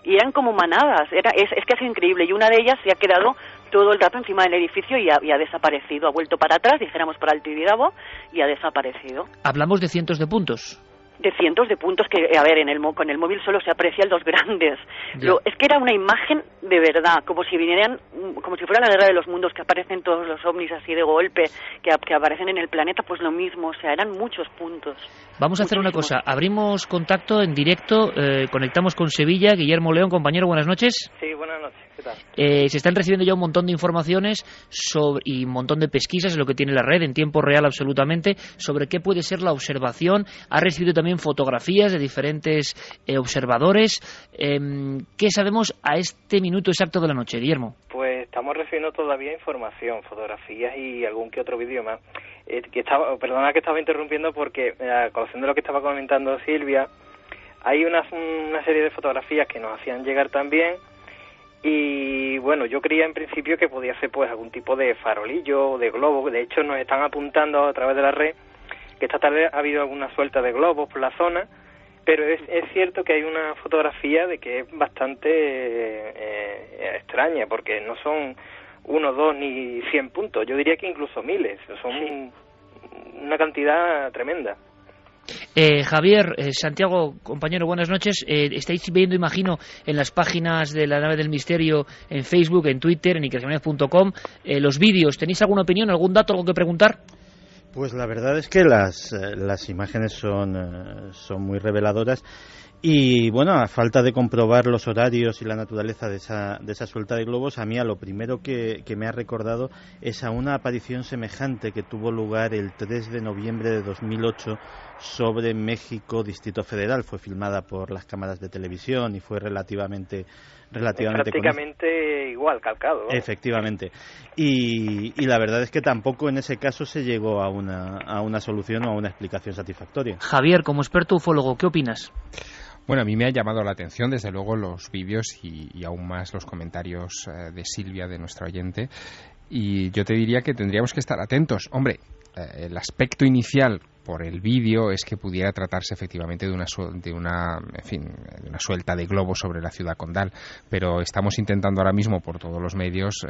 [SPEAKER 13] y eran como manadas. Es que ha sido increíble, y una de ellas se ha quedado todo el rato encima del edificio y ha desaparecido, ha vuelto para atrás, dijéramos para el Tibidabo, y ha desaparecido.
[SPEAKER 1] Hablamos de cientos de puntos.
[SPEAKER 13] De cientos de puntos que, a ver, con el móvil solo se aprecian los grandes. Es que era una imagen de verdad, como si fuera la guerra de los mundos, que aparecen todos los ovnis así de golpe, que aparecen en el planeta, pues lo mismo, o sea, eran muchos puntos.
[SPEAKER 1] Vamos a hacer una cosa, abrimos contacto en directo, conectamos con Sevilla. Guillermo León, compañero, buenas noches.
[SPEAKER 14] Sí, buenas noches, ¿qué tal?
[SPEAKER 1] Se están recibiendo ya un montón de informaciones y un montón de pesquisas, es lo que tiene la red, en tiempo real absolutamente, sobre qué puede ser la observación. Ha recibido también fotografías de diferentes observadores. ¿Qué sabemos a este minuto exacto de la noche, Guillermo?
[SPEAKER 14] Pues estamos recibiendo todavía información, fotografías y algún que otro vídeo más. Perdona que estaba interrumpiendo porque, a colación de lo que estaba comentando Silvia, hay una serie de fotografías que nos hacían llegar también. Y bueno, yo creía en principio que podía ser pues algún tipo de farolillo o de globo. De hecho, nos están apuntando a través de la red que esta tarde ha habido alguna suelta de globos por la zona, pero es cierto que hay una fotografía de que es bastante extraña, porque no son 1, 2 ni 100 puntos, yo diría que incluso miles, son una cantidad tremenda.
[SPEAKER 1] Javier, Santiago, compañero, buenas noches. Estáis viendo, imagino, en las páginas de la nave del misterio, en Facebook, en Twitter, en ikerjimenez.com, los vídeos. ¿Tenéis alguna opinión, algún dato, algo que preguntar?
[SPEAKER 15] Pues la verdad es que las imágenes son muy reveladoras y bueno, a falta de comprobar los horarios y la naturaleza de esa suelta de globos, a mí lo primero que me ha recordado es a una aparición semejante que tuvo lugar el 3 de noviembre de 2008 sobre México, Distrito Federal. Fue filmada por las cámaras de televisión y fue relativamente
[SPEAKER 14] prácticamente igual, calcado, ¿no?
[SPEAKER 15] Efectivamente. Y la verdad es que tampoco en ese caso se llegó a una solución o a una explicación satisfactoria.
[SPEAKER 1] Javier, como experto ufólogo, ¿qué opinas?
[SPEAKER 6] Bueno, a mí me ha llamado la atención, desde luego, los vídeos y aún más los comentarios de Silvia, de nuestra oyente. Y yo te diría que tendríamos que estar atentos. Hombre, el aspecto inicial por el vídeo es que pudiera tratarse efectivamente de una suelta de globos sobre la ciudad condal, pero estamos intentando ahora mismo por todos los medios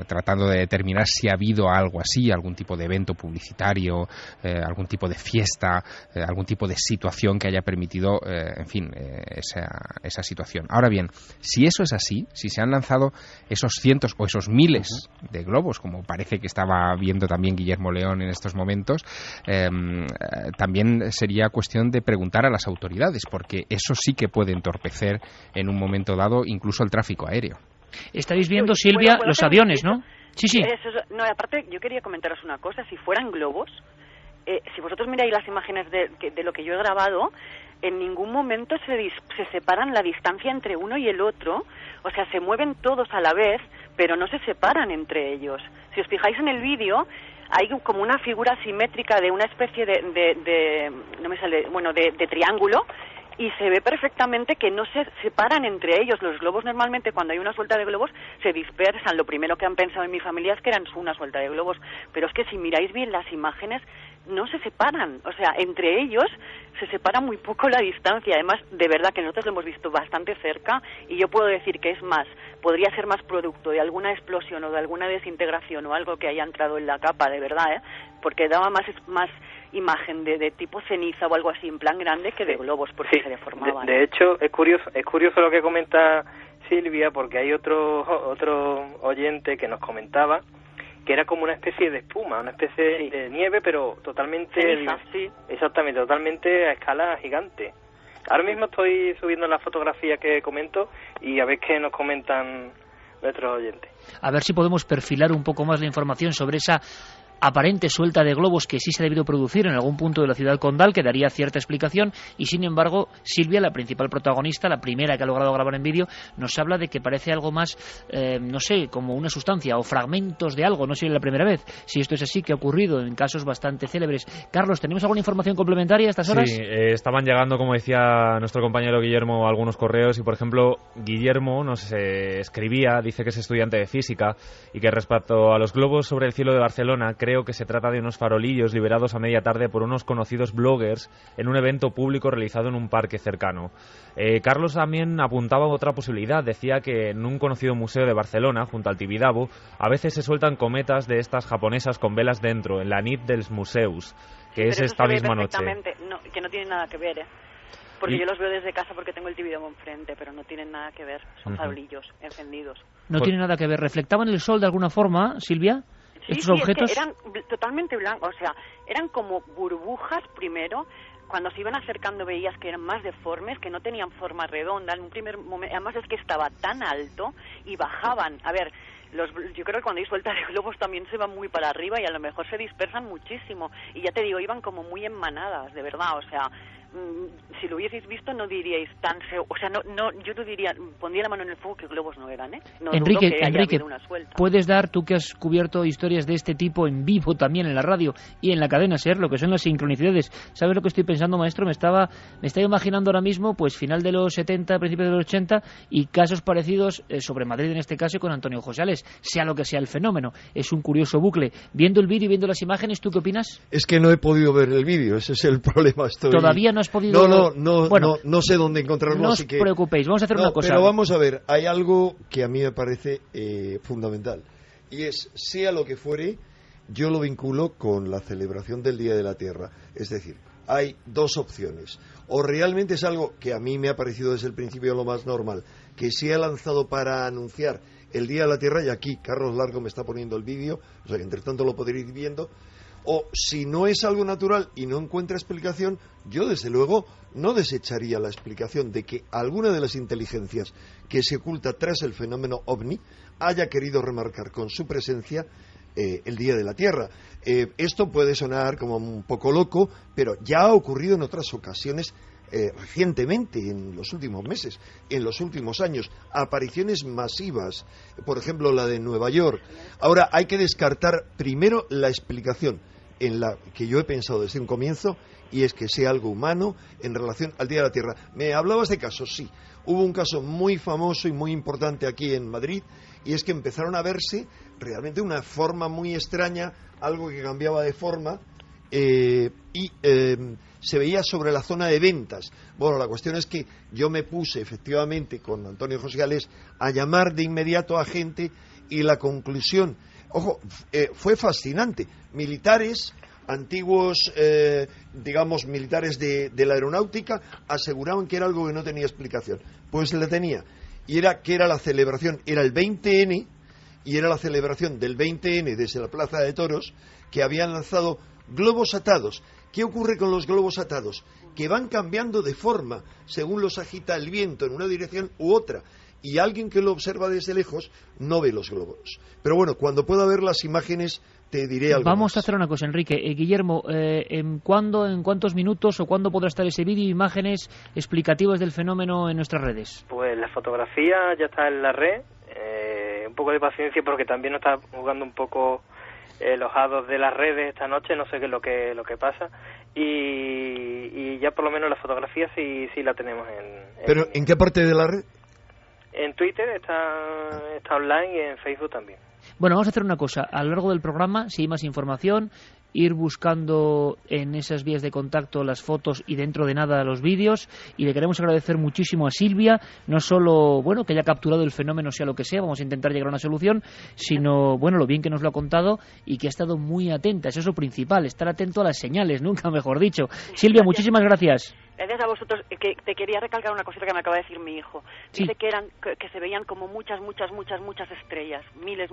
[SPEAKER 6] tratando de determinar si ha habido algo así, algún tipo de evento publicitario, algún tipo de fiesta, algún tipo de situación que haya permitido esa situación. Ahora bien, si eso es así, si se han lanzado esos cientos o esos miles de globos, como parece que estaba viendo también Guillermo León en estos momentos, también sería cuestión de preguntar a las autoridades, porque eso sí que puede entorpecer en un momento dado incluso el tráfico aéreo.
[SPEAKER 1] Estáis viendo, Silvia, los aviones, ¿no? Sí.
[SPEAKER 13] No, aparte, yo quería comentaros una cosa. Si fueran globos, si vosotros miráis las imágenes de lo que yo he grabado, en ningún momento se separan la distancia entre uno y el otro, o sea, se mueven todos a la vez, pero no se separan entre ellos. Si os fijáis en el vídeo, hay como una figura simétrica de una especie de triángulo, y se ve perfectamente que no se separan entre ellos. Los globos normalmente, cuando hay una suelta de globos, se dispersan. Lo primero que han pensado en mi familia es que eran una suelta de globos, pero es que si miráis bien las imágenes, no se separan, o sea, entre ellos se separa muy poco la distancia. Además, de verdad que nosotros lo hemos visto bastante cerca, y yo puedo decir que es más, podría ser más producto de alguna explosión o de alguna desintegración o algo que haya entrado en la capa, de verdad, porque daba más imagen de tipo ceniza o algo así en plan grande que de globos, porque se deformaban.
[SPEAKER 14] De hecho, es curioso lo que comenta Silvia, porque hay otro oyente que nos comentaba que era como una especie de espuma, una especie de nieve, pero totalmente...
[SPEAKER 13] Ceniza, sí.
[SPEAKER 14] Exactamente, totalmente a escala gigante. Ahora mismo estoy subiendo la fotografía que comento y a ver qué nos comentan nuestros oyentes.
[SPEAKER 1] A ver si podemos perfilar un poco más la información sobre esa aparente suelta de globos que sí se ha debido producir en algún punto de la ciudad condal, que daría cierta explicación, y sin embargo Silvia, la principal protagonista, la primera que ha logrado grabar en vídeo, nos habla de que parece algo más, no sé, como una sustancia o fragmentos de algo. No sé si es la primera vez, si esto es así, que ha ocurrido en casos bastante célebres. Carlos, ¿tenemos alguna información complementaria a estas horas?
[SPEAKER 2] Sí, estaban llegando, como decía nuestro compañero Guillermo, algunos correos, y por ejemplo Guillermo nos escribía, dice que es estudiante de física y que respecto a los globos sobre el cielo de Barcelona, creo que se trata de unos farolillos liberados a media tarde por unos conocidos bloggers en un evento público realizado en un parque cercano. Carlos también apuntaba otra posibilidad. Decía que en un conocido museo de Barcelona, junto al Tibidabo, a veces se sueltan cometas de estas japonesas con velas dentro, en la nit dels museus, que es esta misma noche.
[SPEAKER 13] No, que no tiene nada que ver, porque yo los veo desde casa porque tengo el Tibidabo enfrente, pero no tienen nada que ver, son farolillos encendidos.
[SPEAKER 1] No tiene nada que ver. ¿Reflectaban el sol de alguna forma, Silvia? ¿Estos objetos?
[SPEAKER 13] Es que eran totalmente blancos, o sea, eran como burbujas primero. Cuando se iban acercando veías que eran más deformes, que no tenían forma redonda. En un primer momento, además es que estaba tan alto y bajaban. A ver, yo creo que cuando hay suelta de globos también se van muy para arriba y a lo mejor se dispersan muchísimo. Y ya te digo, iban como muy en manadas, de verdad, o sea... si lo hubieseis visto no diríais tan o sea, yo te diría, pondría la mano en el fuego que globos no eran, no
[SPEAKER 1] Enrique,
[SPEAKER 13] dudo que haya habido una suelta.
[SPEAKER 1] ¿Puedes dar, tú que has cubierto historias de este tipo en vivo también en la radio y en la cadena SER, lo que son las sincronicidades? ¿Sabes lo que estoy pensando, maestro? Me estaba imaginando ahora mismo, pues final de los 70, principios de los 80, y casos parecidos sobre Madrid en este caso, con Antonio Josales, sea lo que sea el fenómeno. Es un curioso bucle. Viendo el vídeo y viendo las imágenes, ¿tú qué opinas?
[SPEAKER 4] Es que no he podido ver el vídeo, ese es el problema.
[SPEAKER 1] Todavía no has podido...
[SPEAKER 4] No sé dónde encontrarlo.
[SPEAKER 1] No os preocupéis, vamos a hacer una cosa.
[SPEAKER 4] Pero vamos a ver, hay algo que a mí me parece fundamental, y es, sea lo que fuere, yo lo vinculo con la celebración del Día de la Tierra. Es decir, hay dos opciones. O realmente es algo que a mí me ha parecido desde el principio lo más normal, que se ha lanzado para anunciar el Día de la Tierra, y aquí Carlos Largo me está poniendo el vídeo, o sea que entre tanto lo podréis ir viendo. O si no es algo natural y no encuentra explicación, yo desde luego no desecharía la explicación de que alguna de las inteligencias que se oculta tras el fenómeno OVNI haya querido remarcar con su presencia el Día de la Tierra. Esto puede sonar como un poco loco, pero ya ha ocurrido en otras ocasiones recientemente, en los últimos meses, en los últimos años, apariciones masivas, por ejemplo la de Nueva York. Ahora hay que descartar primero la explicación en la que yo he pensado desde un comienzo, y es que sea algo humano en relación al Día de la Tierra. Me hablabas de casos, sí. Hubo un caso muy famoso y muy importante aquí en Madrid, y es que empezaron a verse realmente una forma muy extraña, algo que cambiaba de forma, se veía sobre la zona de ventas. Bueno, la cuestión es que yo me puse efectivamente con Antonio Josales a llamar de inmediato a gente, y la conclusión, ojo, fue fascinante. Militares, antiguos, digamos, militares de la aeronáutica, aseguraban que era algo que no tenía explicación. Pues la tenía, y era que era la celebración, era el 20N, y era la celebración del 20N desde la Plaza de Toros, que habían lanzado globos atados. ¿Qué ocurre con los globos atados? Que van cambiando de forma según los agita el viento en una dirección u otra, y alguien que lo observa desde lejos no ve los globos. Pero bueno, cuando pueda ver las imágenes te diré algo
[SPEAKER 1] Vamos
[SPEAKER 4] más.
[SPEAKER 1] a hacer una cosa, Enrique. Guillermo, ¿en cuántos minutos o cuándo podrá estar ese vídeo, imágenes explicativas del fenómeno en nuestras redes?
[SPEAKER 14] Pues la fotografía ya está en la red. Un poco de paciencia porque también nos está jugando un poco los hados de las redes esta noche, no sé qué es lo que pasa. Y ya por lo menos la fotografía sí la tenemos
[SPEAKER 4] ¿Pero en qué parte de la red?
[SPEAKER 14] En Twitter está online y en Facebook también.
[SPEAKER 1] Bueno, vamos a hacer una cosa. A lo largo del programa, si hay más información, ir buscando en esas vías de contacto las fotos y dentro de nada los vídeos. Y le queremos agradecer muchísimo a Silvia, no solo que haya capturado el fenómeno, sea lo que sea, vamos a intentar llegar a una solución, sino lo bien que nos lo ha contado y que ha estado muy atenta. Eso es lo principal, estar atento a las señales, nunca mejor dicho. Silvia, muchísimas gracias.
[SPEAKER 13] Gracias a vosotros. Que te quería recalcar una cosita que me acaba de decir mi hijo.
[SPEAKER 1] Sí.
[SPEAKER 13] Dice que se veían como muchas estrellas, miles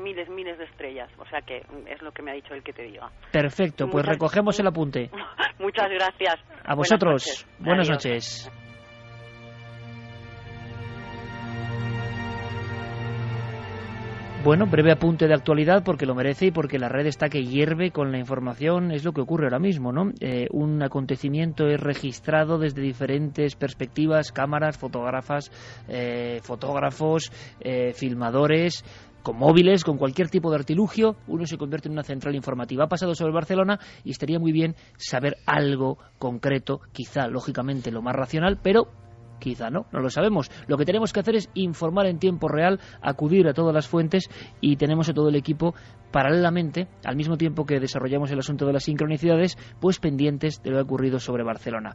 [SPEAKER 13] de estrellas. O sea que es lo que me ha dicho él que te diga.
[SPEAKER 1] Perfecto, pues recogemos el apunte.
[SPEAKER 13] Muchas gracias.
[SPEAKER 1] A vosotros. Buenas noches. Bueno, breve apunte de actualidad porque lo merece y porque la red está que hierve con la información, es lo que ocurre ahora mismo, ¿no? Un acontecimiento es registrado desde diferentes perspectivas, cámaras, fotógrafos, filmadores, con móviles, con cualquier tipo de artilugio, uno se convierte en una central informativa. Ha pasado sobre Barcelona y estaría muy bien saber algo concreto, quizá, lógicamente, lo más racional, pero quizá no lo sabemos. Lo que tenemos que hacer es informar en tiempo real, acudir a todas las fuentes y tenemos a todo el equipo paralelamente, al mismo tiempo que desarrollamos el asunto de las sincronicidades, pues pendientes de lo que ha ocurrido sobre Barcelona.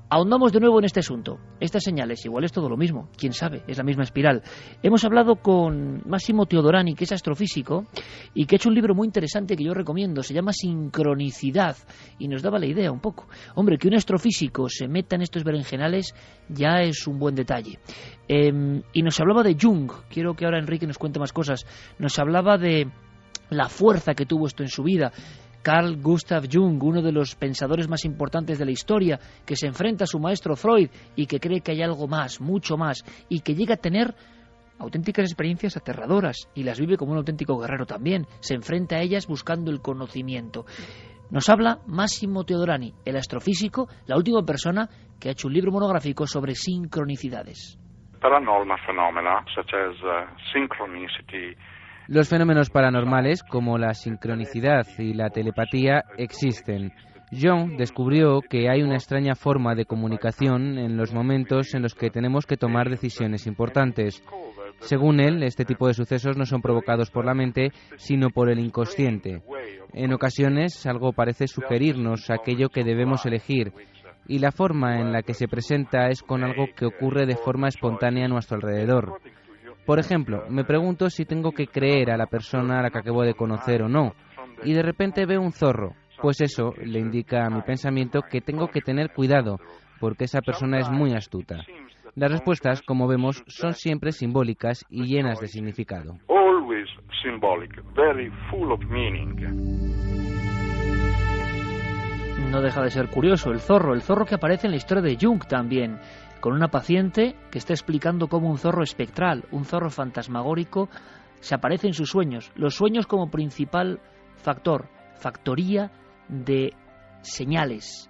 [SPEAKER 1] Ahondamos de nuevo en este asunto. Estas señales, igual es todo lo mismo, quién sabe, es la misma espiral. Hemos hablado con Massimo Teodorani, que es astrofísico, y que ha hecho un libro muy interesante que yo recomiendo, se llama Sincronicidad, y nos daba la idea un poco. Hombre, que un astrofísico se meta en estos berenjenales ya es un buen detalle. Y nos hablaba de Jung, quiero que ahora Enrique nos cuente más cosas, nos hablaba de la fuerza que tuvo esto en su vida. Carl Gustav Jung, uno de los pensadores más importantes de la historia, que se enfrenta a su maestro Freud y que cree que hay algo más, mucho más, y que llega a tener auténticas experiencias aterradoras y las vive como un auténtico guerrero también. Se enfrenta a ellas buscando el conocimiento. Nos habla Massimo Teodorani, el astrofísico, la última persona que ha hecho un libro monográfico sobre sincronicidades.
[SPEAKER 16] Paranormal phenomena such as synchronicity.
[SPEAKER 17] Los fenómenos paranormales, como la sincronicidad y la telepatía, existen. Jung descubrió que hay una extraña forma de comunicación en los momentos en los que tenemos que tomar decisiones importantes. Según él, este tipo de sucesos no son provocados por la mente, sino por el inconsciente. En ocasiones, algo parece sugerirnos aquello que debemos elegir, y la forma en la que se presenta es con algo que ocurre de forma espontánea a nuestro alrededor. Por ejemplo, me pregunto si tengo que creer a la persona a la que acabo de conocer o no, y de repente veo un zorro. Pues eso le indica a mi pensamiento que tengo que tener cuidado, porque esa persona es muy astuta. Las respuestas, como vemos, son siempre simbólicas y llenas de significado.
[SPEAKER 16] Always symbolic, very full of meaning.
[SPEAKER 1] No deja de ser curioso, el zorro que aparece en la historia de Jung también, con una paciente que está explicando cómo un zorro espectral, un zorro fantasmagórico, se aparece en sus sueños. Los sueños como principal factoría de señales,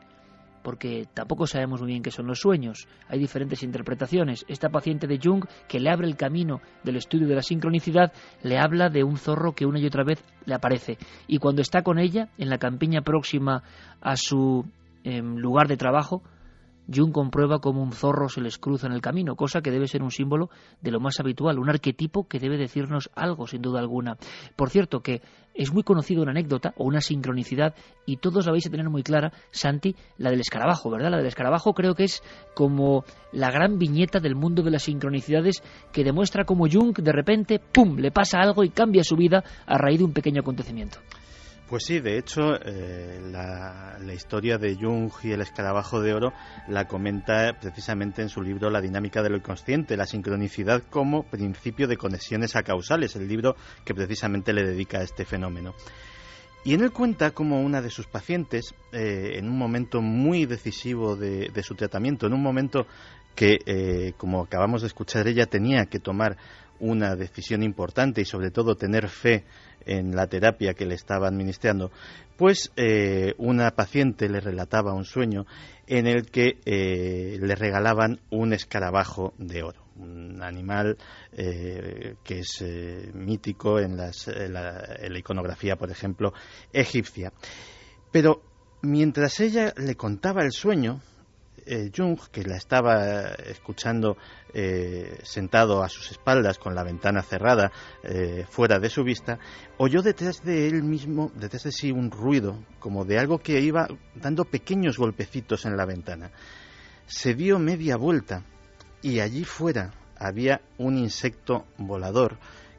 [SPEAKER 1] porque tampoco sabemos muy bien qué son los sueños. Hay diferentes interpretaciones. Esta paciente de Jung, que le abre el camino del estudio de la sincronicidad, le habla de un zorro que una y otra vez le aparece. Y cuando está con ella, en la campiña próxima a su lugar de trabajo, Jung comprueba cómo un zorro se les cruza en el camino, cosa que debe ser un símbolo de lo más habitual, un arquetipo que debe decirnos algo, sin duda alguna. Por cierto, que es muy conocida una anécdota o una sincronicidad, y todos la vais a tener muy clara, Santi, la del escarabajo, ¿verdad? La del escarabajo creo que es como la gran viñeta del mundo de las sincronicidades, que demuestra cómo Jung, de repente, ¡pum!, le pasa algo y cambia su vida a raíz de un pequeño acontecimiento.
[SPEAKER 15] Pues sí, de hecho, la historia de Jung y el escarabajo de oro la comenta precisamente en su libro La dinámica de lo inconsciente, la sincronicidad como principio de conexiones acausales, el libro que precisamente le dedica a este fenómeno. Y en él cuenta cómo una de sus pacientes, en un momento muy decisivo de su tratamiento, en un momento que, como acabamos de escuchar, ella tenía que tomar una decisión importante y sobre todo tener fe en la terapia que le estaba administrando, pues una paciente le relataba un sueño en el que le regalaban un escarabajo de oro, un animal que es mítico en la iconografía, por ejemplo, egipcia. Pero mientras ella le contaba el sueño, Jung, que la estaba escuchando sentado a sus espaldas con la ventana cerrada fuera de su vista, oyó detrás de él mismo, detrás de sí, un ruido como de algo que iba dando pequeños golpecitos en la ventana. Se dio media vuelta y allí fuera había un insecto volador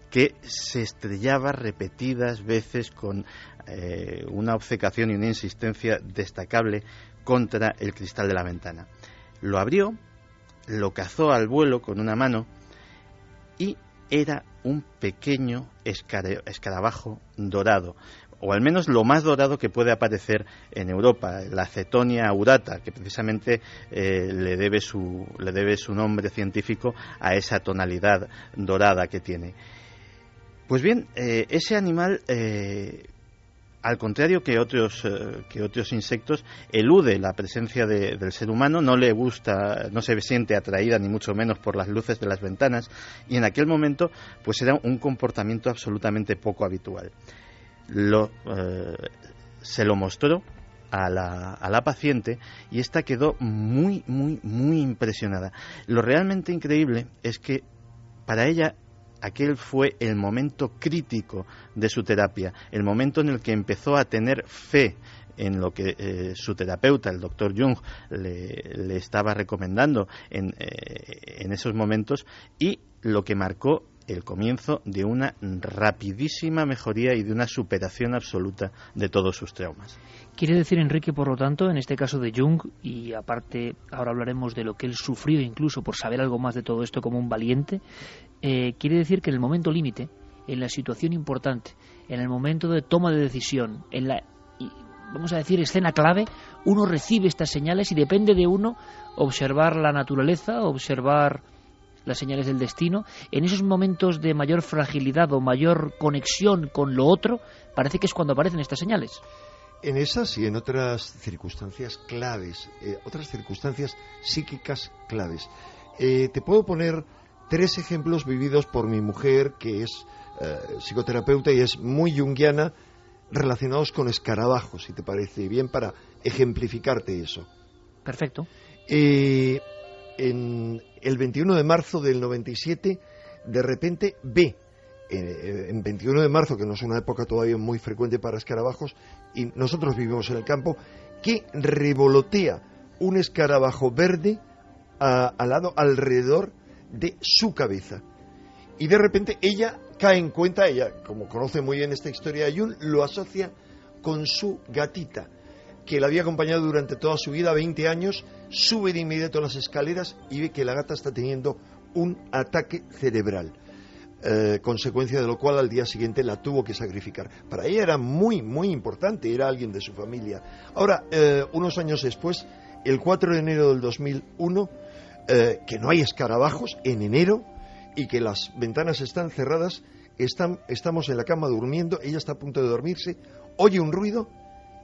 [SPEAKER 15] que se estrellaba repetidas veces con una obcecación y una insistencia destacable contra el cristal de la ventana. Lo abrió, lo cazó al vuelo con una mano y era un pequeño escarabajo dorado, o al menos lo más dorado que puede aparecer en Europa, la Cetonia aurata, que precisamente le debe su nombre científico a esa tonalidad dorada que tiene. Pues bien, ese animal, al contrario que otros insectos, elude la presencia del ser humano, no le gusta, no se siente atraída ni mucho menos por las luces de las ventanas, y en aquel momento pues era un comportamiento absolutamente poco habitual. Se lo mostró a la paciente y ésta quedó muy impresionada. Lo realmente increíble es que para ella aquel fue el momento crítico de su terapia, el momento en el que empezó a tener fe en lo que su terapeuta, el doctor Jung, le estaba recomendando en esos momentos, y lo que marcó el comienzo de una rapidísima mejoría y de una superación absoluta de todos sus traumas.
[SPEAKER 1] Quiere decir, Enrique, por lo tanto, en este caso de Jung, y aparte ahora hablaremos de lo que él sufrió incluso por saber algo más de todo esto como un valiente, quiere decir que en el momento límite, en la situación importante, en el momento de toma de decisión, en la, vamos a decir, escena clave, uno recibe estas señales y depende de uno observar la naturaleza, observar las señales del destino. En esos momentos de mayor fragilidad o mayor conexión con lo otro, parece que es cuando aparecen estas señales.
[SPEAKER 4] En esas y en otras circunstancias claves, otras circunstancias psíquicas claves. Te puedo poner 3 ejemplos vividos por mi mujer, que es psicoterapeuta y es muy junguiana, relacionados con escarabajos, si te parece bien, para ejemplificarte eso.
[SPEAKER 1] Perfecto.
[SPEAKER 4] En el 21 de marzo del 97, de repente ve, en 21 de marzo, que no es una época todavía muy frecuente para escarabajos, y nosotros vivimos en el campo, que revolotea un escarabajo verde alrededor de su cabeza. Y de repente ella cae en cuenta, ella, como conoce muy bien esta historia de Jung, lo asocia con su gatita, que la había acompañado durante toda su vida, 20 años, sube de inmediato las escaleras y ve que la gata está teniendo un ataque cerebral, consecuencia de lo cual al día siguiente la tuvo que sacrificar. Para ella era muy importante, era alguien de su familia. Ahora, unos años después, el 4 de enero del 2001, que no hay escarabajos en enero y que las ventanas están cerradas, estamos en la cama durmiendo, ella está a punto de dormirse, oye un ruido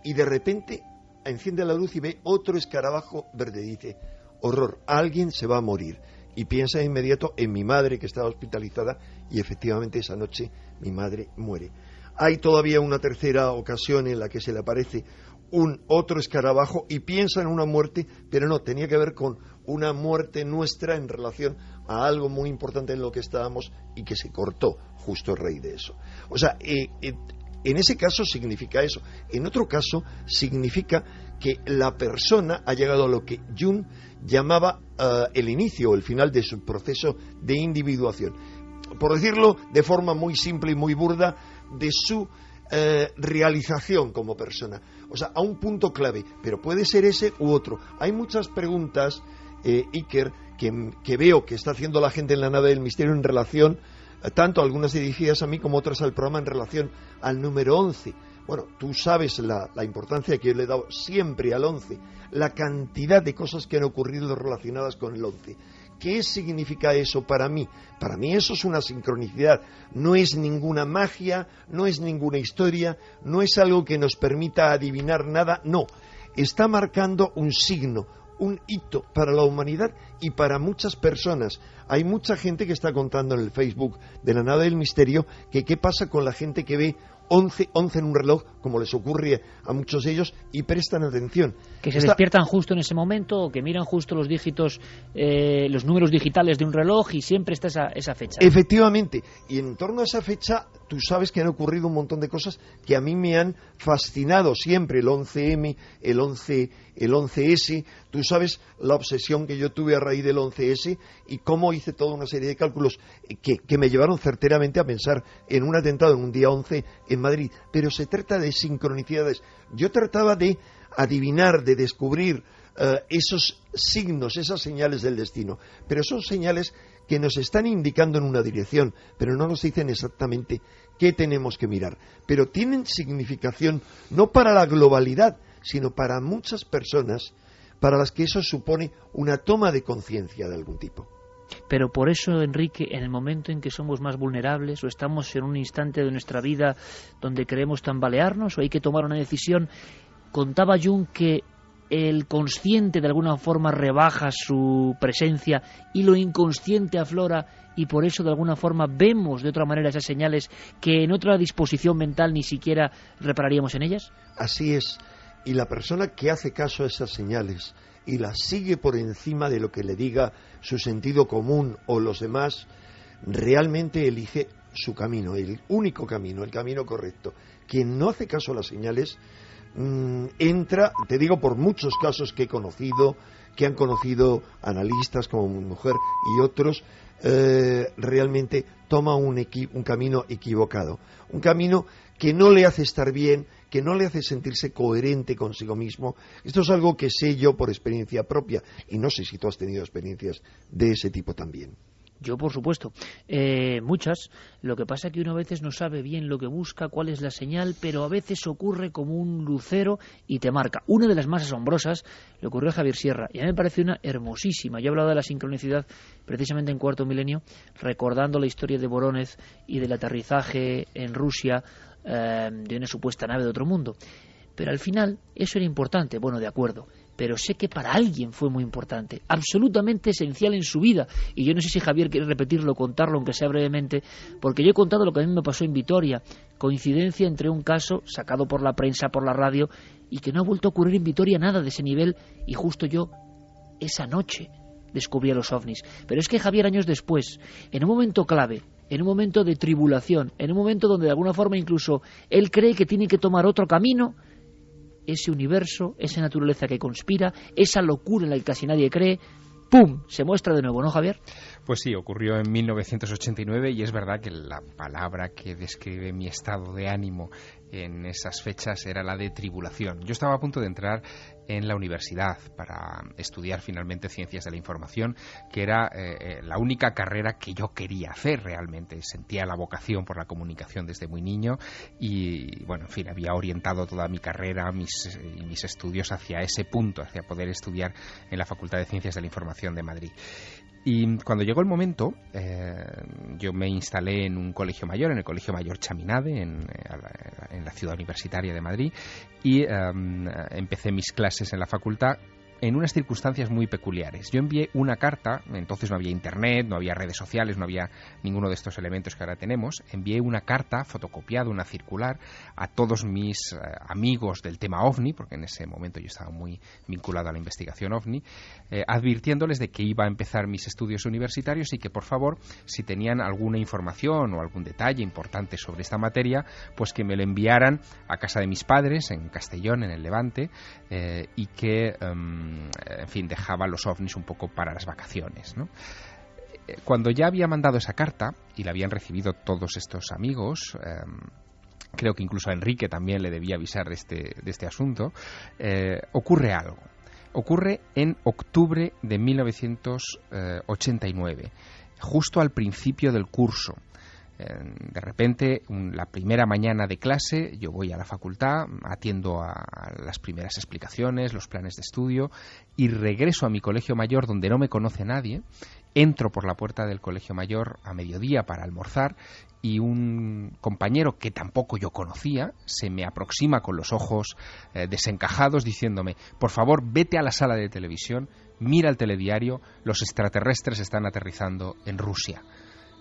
[SPEAKER 4] y de repente enciende la luz y ve otro escarabajo verde. Dice: horror, alguien se va a morir. Y piensa de inmediato en mi madre, que estaba hospitalizada, y efectivamente esa noche mi madre muere. Hay todavía una tercera ocasión en la que se le aparece otro escarabajo y piensa en una muerte, pero no, tenía que ver con una muerte nuestra en relación a algo muy importante en lo que estábamos y que se cortó justo a raíz de eso. O sea, en ese caso significa eso. En otro caso significa que la persona ha llegado a lo que Jung llamaba el inicio o el final de su proceso de individuación. Por decirlo de forma muy simple y muy burda, de su realización como persona. O sea, a un punto clave, pero puede ser ese u otro. Hay muchas preguntas, Iker, que veo que está haciendo la gente en la nave del misterio en relación, tanto algunas dirigidas a mí como otras al programa, en relación al número 11. Bueno, tú sabes la importancia que yo le he dado siempre al 11, la cantidad de cosas que han ocurrido relacionadas con el 11. ¿Qué significa eso para mí? Para mí eso es una sincronicidad, no es ninguna magia, no es ninguna historia, no es algo que nos permita adivinar nada, no. Está marcando un signo, un hito para la humanidad y para muchas personas. Hay mucha gente que está contando en el Facebook de la nave del misterio que qué pasa con la gente que ve 11 en un reloj, como les ocurre a muchos de ellos, y prestan atención.
[SPEAKER 1] Que se despiertan justo en ese momento, o que miran justo los dígitos, los números digitales de un reloj, y siempre está esa fecha.
[SPEAKER 4] Efectivamente, y en torno a esa fecha, tú sabes que han ocurrido un montón de cosas que a mí me han fascinado siempre, el 11M, el 11S, tú sabes la obsesión que yo tuve a raíz del 11S, y cómo hice toda una serie de cálculos que me llevaron certeramente a pensar en un atentado en un día 11 en Madrid. Pero se trata de sincronicidades. Yo trataba de adivinar, de descubrir esos signos, esas señales del destino, pero son señales que nos están indicando en una dirección, pero no nos dicen exactamente qué tenemos que mirar, pero tienen significación no para la globalidad, sino para muchas personas para las que eso supone una toma de conciencia de algún tipo.
[SPEAKER 1] Pero por eso, Enrique, en el momento en que somos más vulnerables, o estamos en un instante de nuestra vida donde queremos tambalearnos, o hay que tomar una decisión, contaba Jung que el consciente de alguna forma rebaja su presencia y lo inconsciente aflora, y por eso de alguna forma vemos de otra manera esas señales que en otra disposición mental ni siquiera repararíamos en ellas.
[SPEAKER 4] Así es, y la persona que hace caso a esas señales y las sigue por encima de lo que le diga su sentido común o los demás, realmente elige su camino, el único camino, el camino correcto. Quien no hace caso a las señales entra, te digo por muchos casos que he conocido, que han conocido analistas como mi mujer y otros, realmente toma un camino equivocado, un camino que no le hace estar bien, que no le hace sentirse coherente consigo mismo. Esto es algo que sé yo por experiencia propia, y no sé si tú has tenido experiencias de ese tipo también.
[SPEAKER 1] Yo, por supuesto, muchas. Lo que pasa es que uno a veces no sabe bien lo que busca, cuál es la señal, pero a veces ocurre como un lucero y te marca. Una de las más asombrosas le ocurrió a Javier Sierra, y a mí me parece una hermosísima. Yo he hablado de la sincronicidad precisamente en Cuarto Milenio, recordando la historia de Voronezh y del aterrizaje en Rusia de una supuesta nave de otro mundo. Pero al final eso era importante, bueno, de acuerdo, pero sé que para alguien fue muy importante, absolutamente esencial en su vida, y yo no sé si Javier quiere repetirlo, contarlo, aunque sea brevemente, porque yo he contado lo que a mí me pasó en Vitoria, coincidencia entre un caso sacado por la prensa, por la radio, y que no ha vuelto a ocurrir en Vitoria nada de ese nivel, y justo yo, esa noche, descubrí a los ovnis. Pero es que Javier, años después, en un momento clave, en un momento de tribulación, en un momento donde de alguna forma incluso él cree que tiene que tomar otro camino, ese universo, esa naturaleza que conspira, esa locura en la que casi nadie cree, ¡pum!, se muestra de nuevo, ¿no, Javier?
[SPEAKER 6] Pues sí, ocurrió en 1989, y es verdad que la palabra que describe mi estado de ánimo en esas fechas era la de tribulación. Yo estaba a punto de entrar en la universidad para estudiar finalmente Ciencias de la Información, que era la única carrera que yo quería hacer realmente. Sentía la vocación por la comunicación desde muy niño y, bueno, en fin, había orientado toda mi carrera, mis estudios hacia ese punto, hacia poder estudiar en la Facultad de Ciencias de la Información de Madrid. Y cuando llegó el momento, yo me instalé en un colegio mayor, en el Colegio Mayor Chaminade, en la ciudad universitaria de Madrid, y empecé mis clases en la facultad en unas circunstancias muy peculiares. Yo envié una carta, entonces no había internet, no había redes sociales, no había ninguno de estos elementos que ahora tenemos. Envié una carta fotocopiada, una circular, a todos mis amigos del tema OVNI, porque en ese momento yo estaba muy vinculado a la investigación OVNI, advirtiéndoles de que iba a empezar mis estudios universitarios y que, por favor, si tenían alguna información o algún detalle importante sobre esta materia, pues que me lo enviaran a casa de mis padres, en Castellón, en el Levante, y que en fin, dejaba los ovnis un poco para las vacaciones, ¿no? Cuando ya había mandado esa carta y la habían recibido todos estos amigos, creo que incluso a Enrique también le debía avisar de este asunto, ocurre algo. Ocurre en octubre de 1989, justo al principio del curso. De repente, la primera mañana de clase, yo voy a la facultad, atiendo a las primeras explicaciones, los planes de estudio, y regreso a mi colegio mayor donde no me conoce nadie. Entro por la puerta del colegio mayor a mediodía para almorzar y un compañero que tampoco yo conocía se me aproxima con los ojos desencajados diciéndome: por favor, vete a la sala de televisión, mira el telediario, los extraterrestres están aterrizando en Rusia.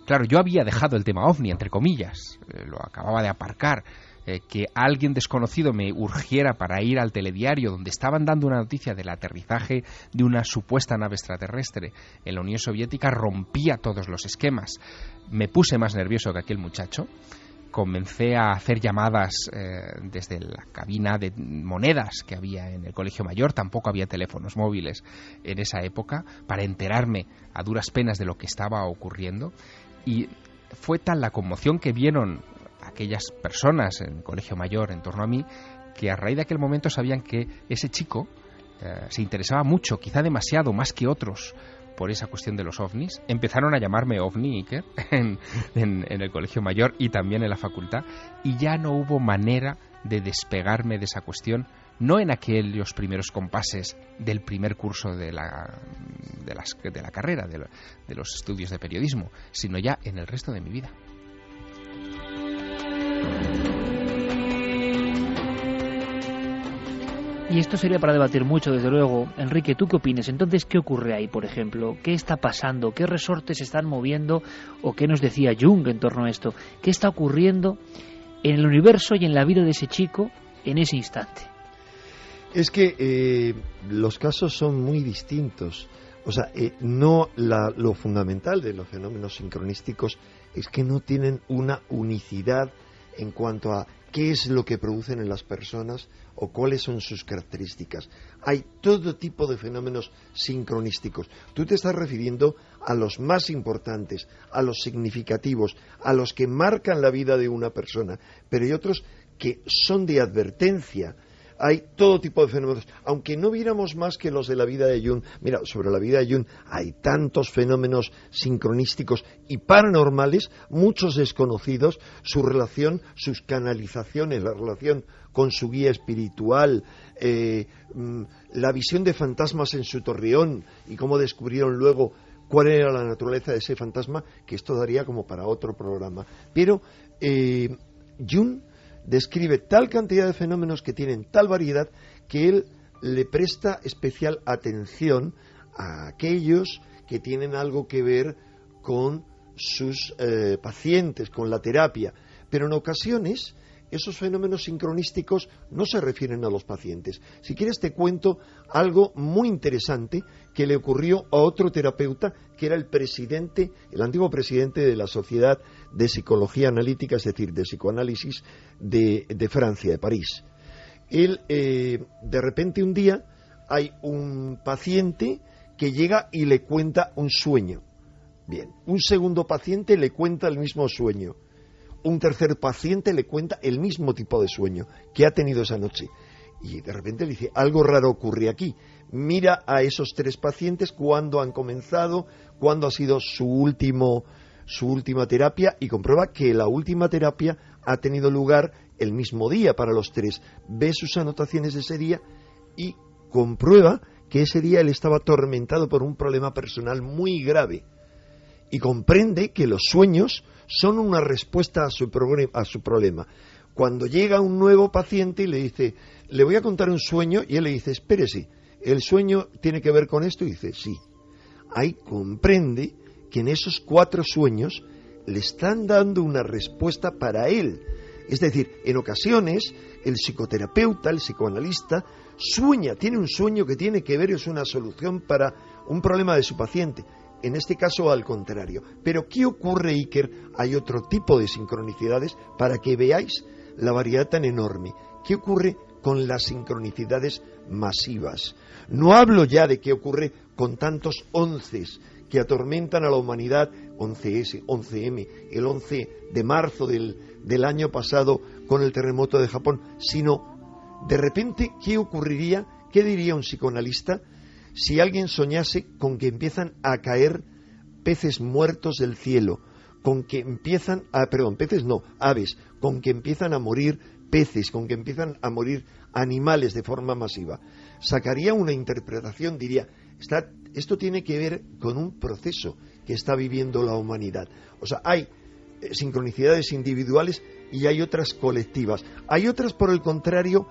[SPEAKER 6] Claro, yo había dejado el tema ovni, entre comillas, lo acababa de aparcar. Que alguien desconocido me urgiera para ir al telediario donde estaban dando una noticia del aterrizaje de una supuesta nave extraterrestre en la Unión Soviética rompía todos los esquemas. Me puse más nervioso que aquel muchacho. Comencé a hacer llamadas desde la cabina de monedas que había en el Colegio Mayor. Tampoco había teléfonos móviles en esa época, para enterarme a duras penas de lo que estaba ocurriendo. Y fue tal la conmoción que vieron aquellas personas en el Colegio Mayor en torno a mí, que a raíz de aquel momento sabían que ese chico se interesaba mucho, quizá demasiado, más que otros, por esa cuestión de los ovnis. Empezaron a llamarme OVNI Iker en el Colegio Mayor y también en la facultad, y ya no hubo manera de despegarme de esa cuestión, no en aquellos primeros compases del primer curso de la carrera, de los estudios de periodismo, sino ya en el resto de mi vida.
[SPEAKER 1] Y esto sería para debatir mucho, desde luego. Enrique, ¿tú qué opinas? Entonces, ¿qué ocurre ahí, por ejemplo? ¿Qué está pasando? ¿Qué resortes se están moviendo? ¿O qué nos decía Jung en torno a esto? ¿Qué está ocurriendo en el universo y en la vida de ese chico en ese instante?
[SPEAKER 4] Es que los casos son muy distintos. O sea, lo fundamental de los fenómenos sincronísticos es que no tienen una unicidad en cuanto a qué es lo que producen en las personas o cuáles son sus características. Hay todo tipo de fenómenos sincronísticos. Tú te estás refiriendo a los más importantes, a los significativos, a los que marcan la vida de una persona, pero hay otros que son de advertencia. Hay todo tipo de fenómenos, aunque no viéramos más que los de la vida de Jung. Mira, sobre la vida de Jung hay tantos fenómenos sincronísticos y paranormales, muchos desconocidos, su relación, sus canalizaciones, la relación con su guía espiritual, la visión de fantasmas en su torreón y cómo descubrieron luego cuál era la naturaleza de ese fantasma, que esto daría como para otro programa. Pero Jung describe tal cantidad de fenómenos que tienen tal variedad que él le presta especial atención a aquellos que tienen algo que ver con sus pacientes, con la terapia. Pero en ocasiones esos fenómenos sincronísticos no se refieren a los pacientes. Si quieres te cuento algo muy interesante que le ocurrió a otro terapeuta que era el antiguo presidente de la Sociedad de Psicología Analítica, es decir, de psicoanálisis de Francia, de París. Él, de repente un día, hay un paciente que llega y le cuenta un sueño. Bien, un segundo paciente le cuenta el mismo sueño. Un tercer paciente le cuenta el mismo tipo de sueño que ha tenido esa noche. Y de repente le dice, algo raro ocurre aquí. Mira a esos tres pacientes, cuándo han comenzado, cuándo ha sido su última terapia, y comprueba que la última terapia ha tenido lugar el mismo día para los tres. Ve sus anotaciones de ese día y comprueba que ese día él estaba atormentado por un problema personal muy grave. Y comprende que los sueños son una respuesta a su problema. Cuando llega un nuevo paciente y le dice, le voy a contar un sueño, y él le dice, espérese, ¿el sueño tiene que ver con esto? Y dice, sí. Ahí comprende que en esos 4 sueños le están dando una respuesta para él. Es decir, en ocasiones el psicoterapeuta, el psicoanalista, tiene un sueño que tiene que ver, es una solución para un problema de su paciente. En este caso, al contrario. Pero ¿qué ocurre, Iker? Hay otro tipo de sincronicidades para que veáis la variedad tan enorme. ¿Qué ocurre con las sincronicidades masivas? No hablo ya de qué ocurre con tantos 11s que atormentan a la humanidad, 11S, 11M, el 11 de marzo del año pasado con el terremoto de Japón, sino, de repente, ¿qué ocurriría? ¿Qué diría un psicoanalista si alguien soñase con que empiezan a caer peces muertos del cielo, con que empiezan aves, con que empiezan a morir peces, con que empiezan a morir animales de forma masiva. Sacaría una interpretación, diría, esto tiene que ver con un proceso que está viviendo la humanidad. O sea, hay sincronicidades individuales y hay otras colectivas. Hay otras, por el contrario,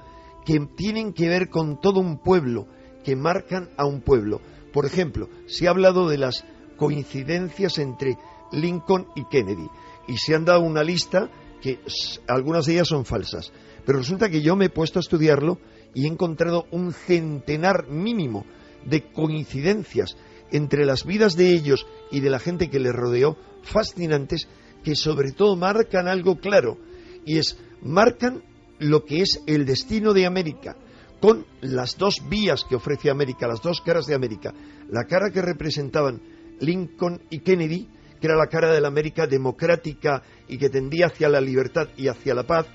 [SPEAKER 4] que tienen que ver con todo un pueblo, que marcan a un pueblo. Por ejemplo, se ha hablado de las coincidencias entre Lincoln y Kennedy, y se han dado una lista que algunas de ellas son falsas, pero resulta que yo me he puesto a estudiarlo y he encontrado un centenar mínimo de coincidencias entre las vidas de ellos y de la gente que les rodeó, fascinantes, que sobre todo marcan algo claro, y marcan lo que es el destino de América, con las dos vías que ofrece América, las dos caras de América, la cara que representaban Lincoln y Kennedy, que era la cara de la América democrática y que tendía hacia la libertad y hacia la paz,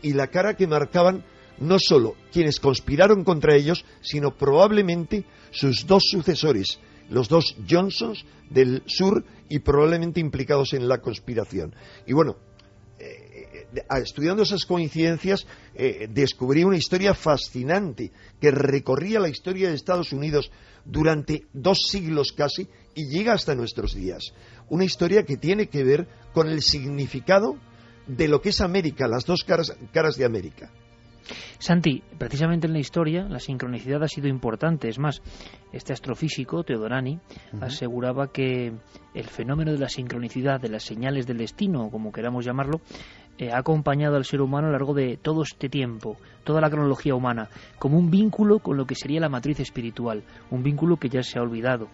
[SPEAKER 4] y la cara que marcaban no solo quienes conspiraron contra ellos, sino probablemente sus dos sucesores, los dos Johnsons del sur, y probablemente implicados en la conspiración. Y bueno, estudiando esas coincidencias, descubrí una historia fascinante que recorría la historia de Estados Unidos durante 2 siglos casi y llega hasta nuestros días. Una historia que tiene que ver con el significado de lo que es América, las dos caras de América.
[SPEAKER 1] Santi, precisamente en la historia la sincronicidad ha sido importante. Es más, este astrofísico, Teodorani, aseguraba que el fenómeno de la sincronicidad, de las señales del destino, como queramos llamarlo, ha acompañado al ser humano a lo largo de todo este tiempo, toda la cronología humana, como un vínculo con lo que sería la matriz espiritual, un vínculo que ya se ha olvidado.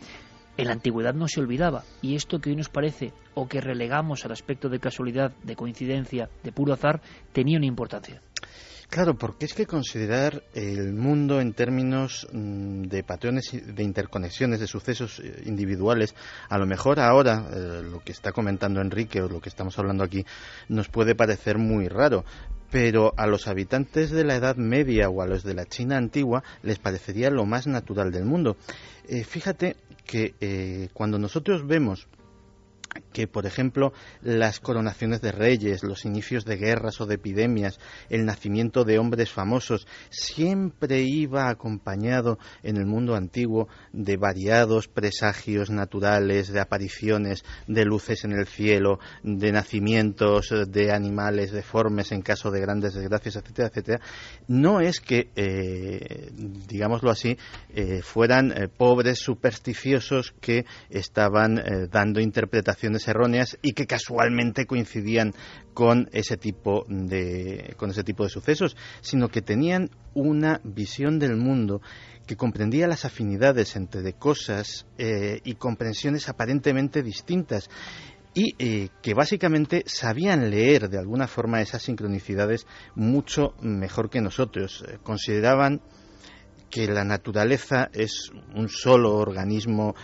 [SPEAKER 1] En la antigüedad no se olvidaba, y esto que hoy nos parece, o que relegamos al aspecto de casualidad, de coincidencia, de puro azar, tenía una importancia.
[SPEAKER 15] Claro, porque es que considerar el mundo en términos de patrones de interconexiones, de sucesos individuales, a lo mejor ahora, lo que está comentando Enrique o lo que estamos hablando aquí, nos puede parecer muy raro, pero a los habitantes de la Edad Media o a los de la China antigua les parecería lo más natural del mundo. Fíjate que cuando nosotros vemos que, por ejemplo, las coronaciones de reyes, los inicios de guerras o de epidemias, el nacimiento de hombres famosos, siempre iba acompañado en el mundo antiguo de variados presagios naturales, de apariciones de luces en el cielo, de nacimientos de animales deformes en caso de grandes desgracias, etcétera, etcétera. No es que, digámoslo así, fueran pobres supersticiosos que estaban dando interpretaciones erróneas y que casualmente coincidían con ese tipo de sucesos, sino que tenían una visión del mundo que comprendía las afinidades entre cosas y comprensiones aparentemente distintas, y que básicamente sabían leer de alguna forma esas sincronicidades mucho mejor que nosotros. Consideraban que la naturaleza es un solo organismo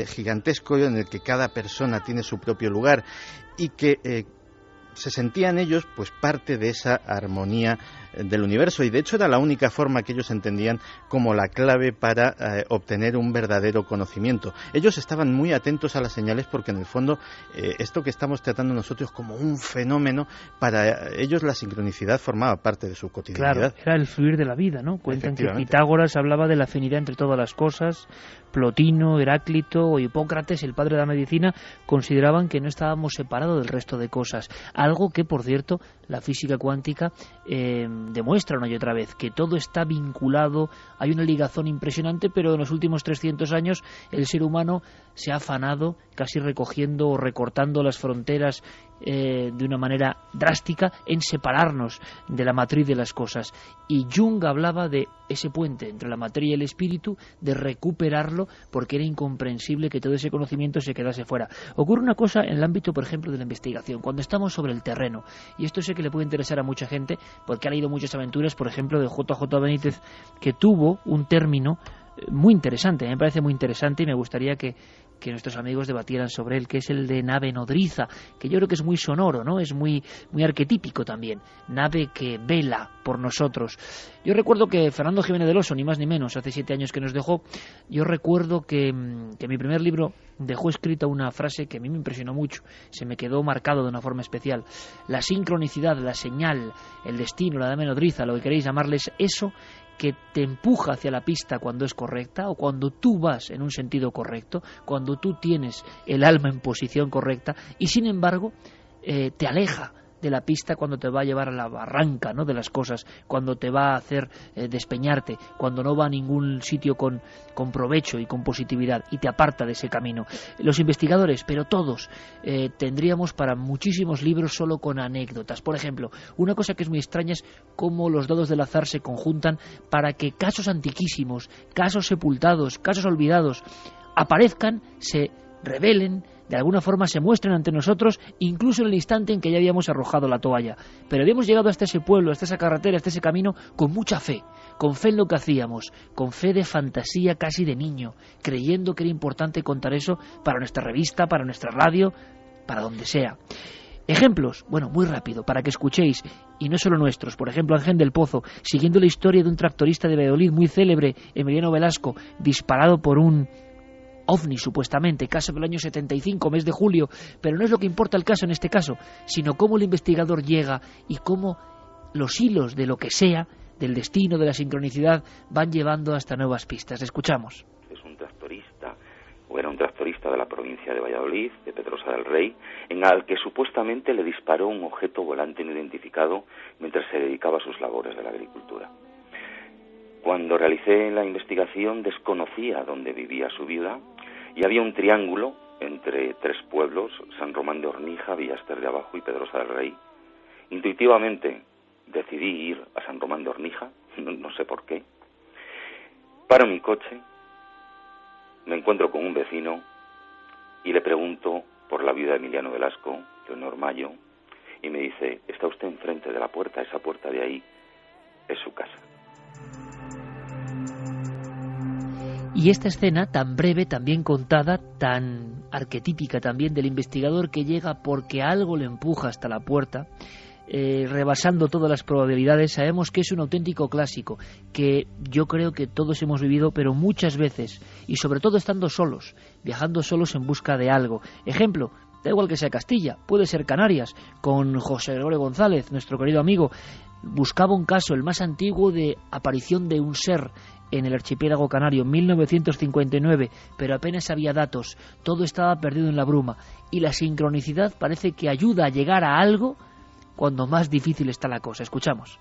[SPEAKER 15] gigantesco en el que cada persona tiene su propio lugar, y que se sentían ellos pues parte de esa armonía del universo, y de hecho era la única forma que ellos entendían como la clave para obtener un verdadero conocimiento. Ellos estaban muy atentos a las señales porque en el fondo esto que estamos tratando nosotros como un fenómeno, para ellos la sincronicidad formaba parte de su cotidianidad.
[SPEAKER 1] Claro, era el fluir de la vida, ¿no? Cuentan que Pitágoras hablaba de la afinidad entre todas las cosas, Plotino, Heráclito o Hipócrates, el padre de la medicina, consideraban que no estábamos separados del resto de cosas, algo que, por cierto, la física cuántica demuestra una y otra vez, que todo está vinculado, hay una ligazón impresionante, pero en los últimos 300 años el ser humano se ha afanado, casi recogiendo o recortando las fronteras de una manera drástica, en separarnos de la matriz de las cosas. Y Jung hablaba de ese puente entre la materia y el espíritu, de recuperarlo, porque era incomprensible que todo ese conocimiento se quedase fuera. Ocurre una cosa en el ámbito, por ejemplo, de la investigación, cuando estamos sobre el terreno, y esto sé que le puede interesar a mucha gente, porque ha leído muchas aventuras, por ejemplo, de JJ Benítez, que tuvo un término muy interesante, me parece muy interesante, y me gustaría que nuestros amigos debatieran sobre él, que es el de nave nodriza, que yo creo que es muy sonoro, ¿no? Es muy arquetípico también, nave que vela por nosotros. Yo recuerdo que Fernando Jiménez del Oso, ni más ni menos, hace 7 años que nos dejó, yo recuerdo que mi primer libro dejó escrita una frase que a mí me impresionó mucho, se me quedó marcado de una forma especial. La sincronicidad, la señal, el destino, la nave nodriza, lo que queréis llamarles, eso que te empuja hacia la pista cuando es correcta, o cuando tú vas en un sentido correcto, cuando tú tienes el alma en posición correcta, y sin embargo te aleja de la pista cuando te va a llevar a la barranca, ¿no?, de las cosas, cuando te va a hacer despeñarte, cuando no va a ningún sitio con provecho y con positividad, y te aparta de ese camino. Los investigadores, pero todos, tendríamos para muchísimos libros solo con anécdotas. Por ejemplo, una cosa que es muy extraña es cómo los dados del azar se conjuntan para que casos antiquísimos, casos sepultados, casos olvidados, aparezcan, se revelen, de alguna forma se muestren ante nosotros, incluso en el instante en que ya habíamos arrojado la toalla. Pero habíamos llegado hasta ese pueblo, hasta esa carretera, hasta ese camino, con mucha fe, con fe en lo que hacíamos, con fe de fantasía casi de niño, creyendo que era importante contar eso para nuestra revista, para nuestra radio, para donde sea. Ejemplos, bueno, muy rápido, para que escuchéis, y no solo nuestros. Por ejemplo, Ángel del Pozo, siguiendo la historia de un tractorista de Valladolid muy célebre, Emiliano Velasco, disparado por un ovni, supuestamente, caso del año 75, mes de julio, pero no es lo que importa el caso en este caso, sino cómo el investigador llega y cómo los hilos de lo que sea, del destino, de la sincronicidad, van llevando hasta nuevas pistas. Escuchamos.
[SPEAKER 18] Es un tractorista, o era un tractorista de la provincia de Valladolid, de Pedrosa del Rey, en al que supuestamente le disparó un objeto volante no identificado mientras se dedicaba a sus labores de la agricultura. Cuando realicé la investigación desconocía dónde vivía su viuda, y había un triángulo entre 3 pueblos, San Román de Ornija, Villaster de Abajo y Pedrosa del Rey. Intuitivamente decidí ir a San Román de Ornija, no sé por qué. Paro mi coche, me encuentro con un vecino y le pregunto por la viuda de Emiliano Velasco, Leonor Mayo, y me dice: está usted enfrente de la puerta, esa puerta de ahí es su casa.
[SPEAKER 1] Y esta escena tan breve, tan bien contada, tan arquetípica también del investigador que llega porque algo le empuja hasta la puerta, rebasando todas las probabilidades, sabemos que es un auténtico clásico, que yo creo que todos hemos vivido, pero muchas veces, y sobre todo estando solos, viajando solos en busca de algo. Ejemplo, da igual que sea Castilla, puede ser Canarias, con José Gregorio González, nuestro querido amigo, buscaba un caso, el más antiguo, de aparición de un ser en el archipiélago canario, en 1959, pero apenas había datos, todo estaba perdido en la bruma, y la sincronicidad parece que ayuda a llegar a algo cuando más difícil está la cosa. Escuchamos.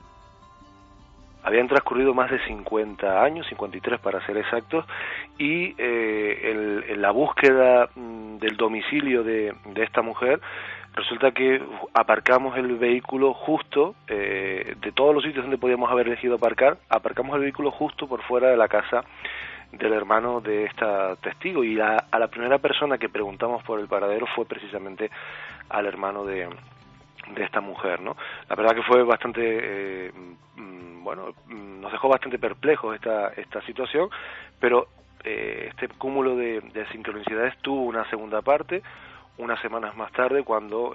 [SPEAKER 19] Habían transcurrido más de 50 años, 53 para ser exactos, y en la búsqueda del domicilio de esta mujer, resulta que aparcamos el vehículo justo, de todos los sitios donde podíamos haber elegido aparcar, aparcamos el vehículo justo por fuera de la casa del hermano de esta testigo, y a la primera persona que preguntamos por el paradero fue precisamente al hermano de esta mujer, ¿no? La verdad que fue bastante, nos dejó bastante perplejos esta situación, pero este cúmulo de sincronicidades tuvo una segunda parte, unas semanas más tarde, cuando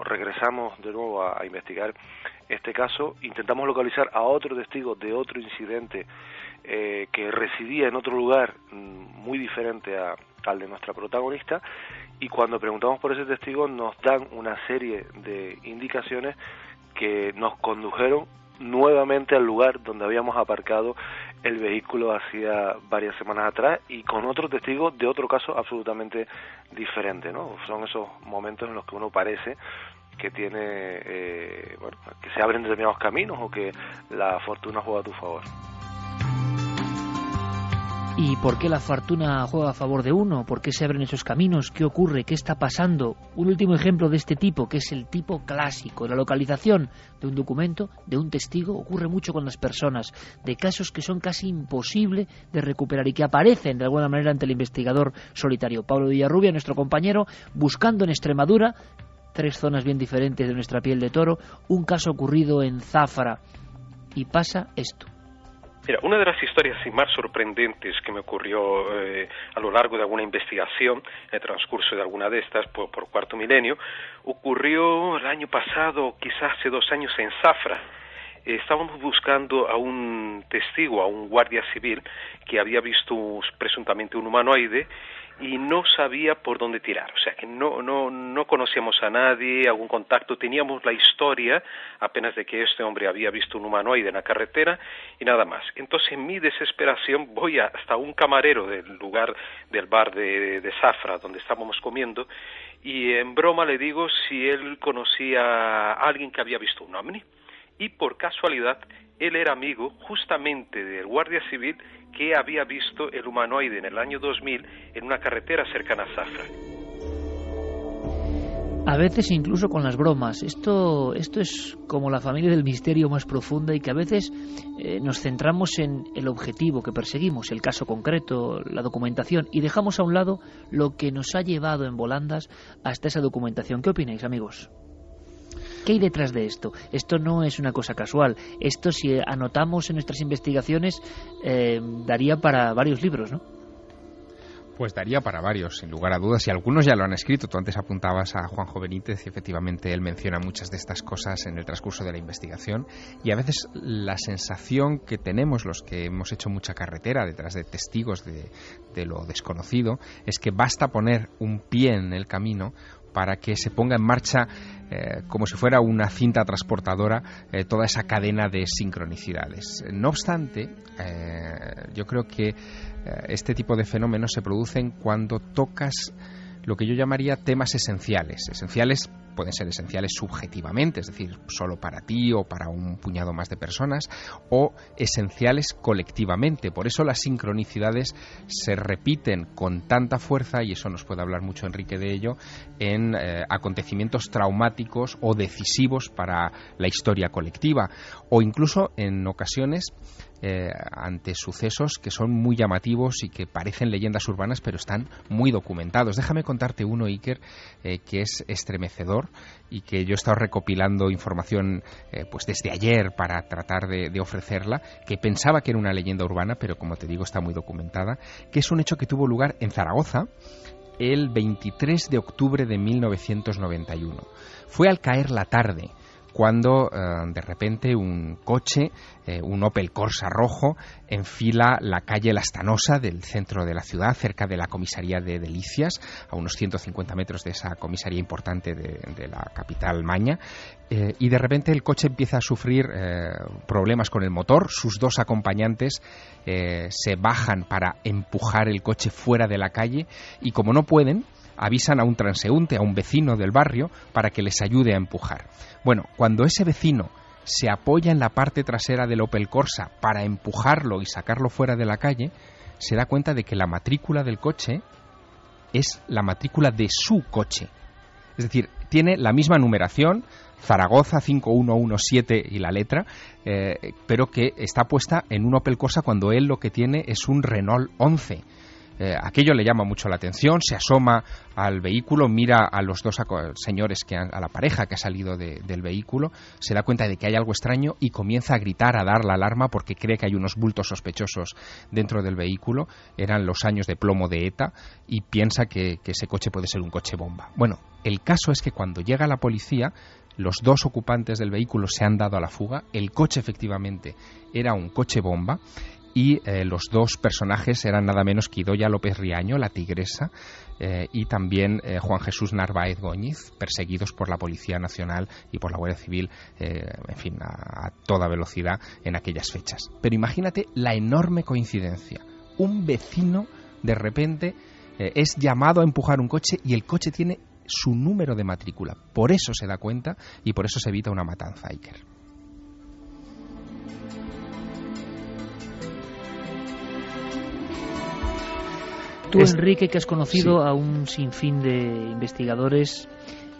[SPEAKER 19] regresamos de nuevo a investigar este caso. Intentamos localizar a otro testigo de otro incidente que residía en otro lugar muy diferente al de nuestra protagonista, y cuando preguntamos por ese testigo nos dan una serie de indicaciones que nos condujeron nuevamente al lugar donde habíamos aparcado el vehículo hacía varias semanas atrás, y con otro testigo de otro caso absolutamente diferente, ¿no? Son esos momentos en los que uno parece que tiene, que se abren determinados caminos, o que la fortuna juega a tu favor.
[SPEAKER 1] ¿Y por qué la fortuna juega a favor de uno? ¿Por qué se abren esos caminos? ¿Qué ocurre? ¿Qué está pasando? Un último ejemplo de este tipo, que es el tipo clásico. La localización de un documento, de un testigo, ocurre mucho con las personas, de casos que son casi imposibles de recuperar y que aparecen de alguna manera ante el investigador solitario. Pablo Villarrubia, nuestro compañero, buscando en Extremadura, 3 zonas bien diferentes de nuestra piel de toro, un caso ocurrido en Záfara. Y pasa esto.
[SPEAKER 20] Mira, una de las historias más sorprendentes que me ocurrió a lo largo de alguna investigación, en el transcurso de alguna de estas, por Cuarto Milenio, ocurrió el año pasado, quizás hace 2 años, en Zafra. Estábamos buscando a un testigo, a un guardia civil, que había visto presuntamente un humanoide y no sabía por dónde tirar. O sea, que no conocíamos a nadie, algún contacto. Teníamos la historia apenas de que este hombre había visto un humanoide en la carretera y nada más. Entonces, en mi desesperación, voy hasta un camarero del lugar, del bar de Zafra, donde estábamos comiendo, y en broma le digo si él conocía a alguien que había visto un ovni. Y por casualidad, él era amigo justamente del guardia civil que había visto el humanoide en el año 2000 en una carretera cercana a Zafra.
[SPEAKER 1] A veces incluso con las bromas. Esto es como la familia del misterio más profunda, y que a veces nos centramos en el objetivo que perseguimos, el caso concreto, la documentación, y dejamos a un lado lo que nos ha llevado en volandas hasta esa documentación. ¿Qué opináis, amigos? ¿Qué hay detrás de esto? Esto no es una cosa casual. Esto, si anotamos en nuestras investigaciones, daría para varios libros, ¿no?
[SPEAKER 6] Pues daría para varios, sin lugar a dudas, y algunos ya lo han escrito. Tú antes apuntabas a Juanjo Benítez y efectivamente él menciona muchas de estas cosas en el transcurso de la investigación, y a veces la sensación que tenemos los que hemos hecho mucha carretera detrás de testigos de lo desconocido es que basta poner un pie en el camino para que se ponga en marcha, como si fuera una cinta transportadora, toda esa cadena de sincronicidades. No obstante, yo creo que este tipo de fenómenos se producen cuando tocas lo que yo llamaría temas esenciales. Esenciales pueden ser esenciales subjetivamente, es decir, solo para ti o para un puñado más de personas, o esenciales colectivamente. Por eso las sincronicidades se repiten con tanta fuerza, y eso nos puede hablar mucho Enrique de ello, en acontecimientos traumáticos o decisivos para la historia colectiva, o incluso en ocasiones ante sucesos que son muy llamativos y que parecen leyendas urbanas, pero están muy documentados. Déjame contarte uno, Iker, que es estremecedor y que yo he estado recopilando información pues desde ayer para tratar de ofrecerla, que pensaba que era una leyenda urbana, pero como te digo está muy documentada, que es un hecho que tuvo lugar en Zaragoza el 23 de octubre de 1991. Fue al caer la tarde cuando de repente un coche, un Opel Corsa rojo, enfila la calle Lastanosa del centro de la ciudad, cerca de la comisaría de Delicias, a unos 150 metros de esa comisaría importante de la capital maña, y de repente el coche empieza a sufrir problemas con el motor. Sus 2 acompañantes se bajan para empujar el coche fuera de la calle, y como no pueden, avisan a un transeúnte, a un vecino del barrio, para que les ayude a empujar. Bueno, cuando ese vecino se apoya en la parte trasera del Opel Corsa para empujarlo y sacarlo fuera de la calle, se da cuenta de que la matrícula del coche es la matrícula de su coche. Es decir, tiene la misma numeración, Zaragoza 5117 y la letra, pero que está puesta en un Opel Corsa cuando él lo que tiene es un Renault 11. Aquello le llama mucho la atención, se asoma al vehículo, mira a los 2 señores, a la pareja que ha salido del vehículo, se da cuenta de que hay algo extraño y comienza a gritar, a dar la alarma, porque cree que hay unos bultos sospechosos dentro del vehículo. Eran los años de plomo de ETA y piensa que ese coche puede ser un coche bomba. Bueno, el caso es que cuando llega la policía, los 2 ocupantes del vehículo se han dado a la fuga, el coche efectivamente era un coche bomba, y los 2 personajes eran nada menos que Idoia López Riaño, la tigresa, y también Juan Jesús Narváez Góñiz, perseguidos por la Policía Nacional y por la Guardia Civil, en fin, a toda velocidad en aquellas fechas. Pero imagínate la enorme coincidencia. Un vecino, de repente, es llamado a empujar un coche y el coche tiene su número de matrícula. Por eso se da cuenta y por eso se evita una matanza, Iker.
[SPEAKER 1] Tú, Enrique, que has conocido a un sinfín de investigadores,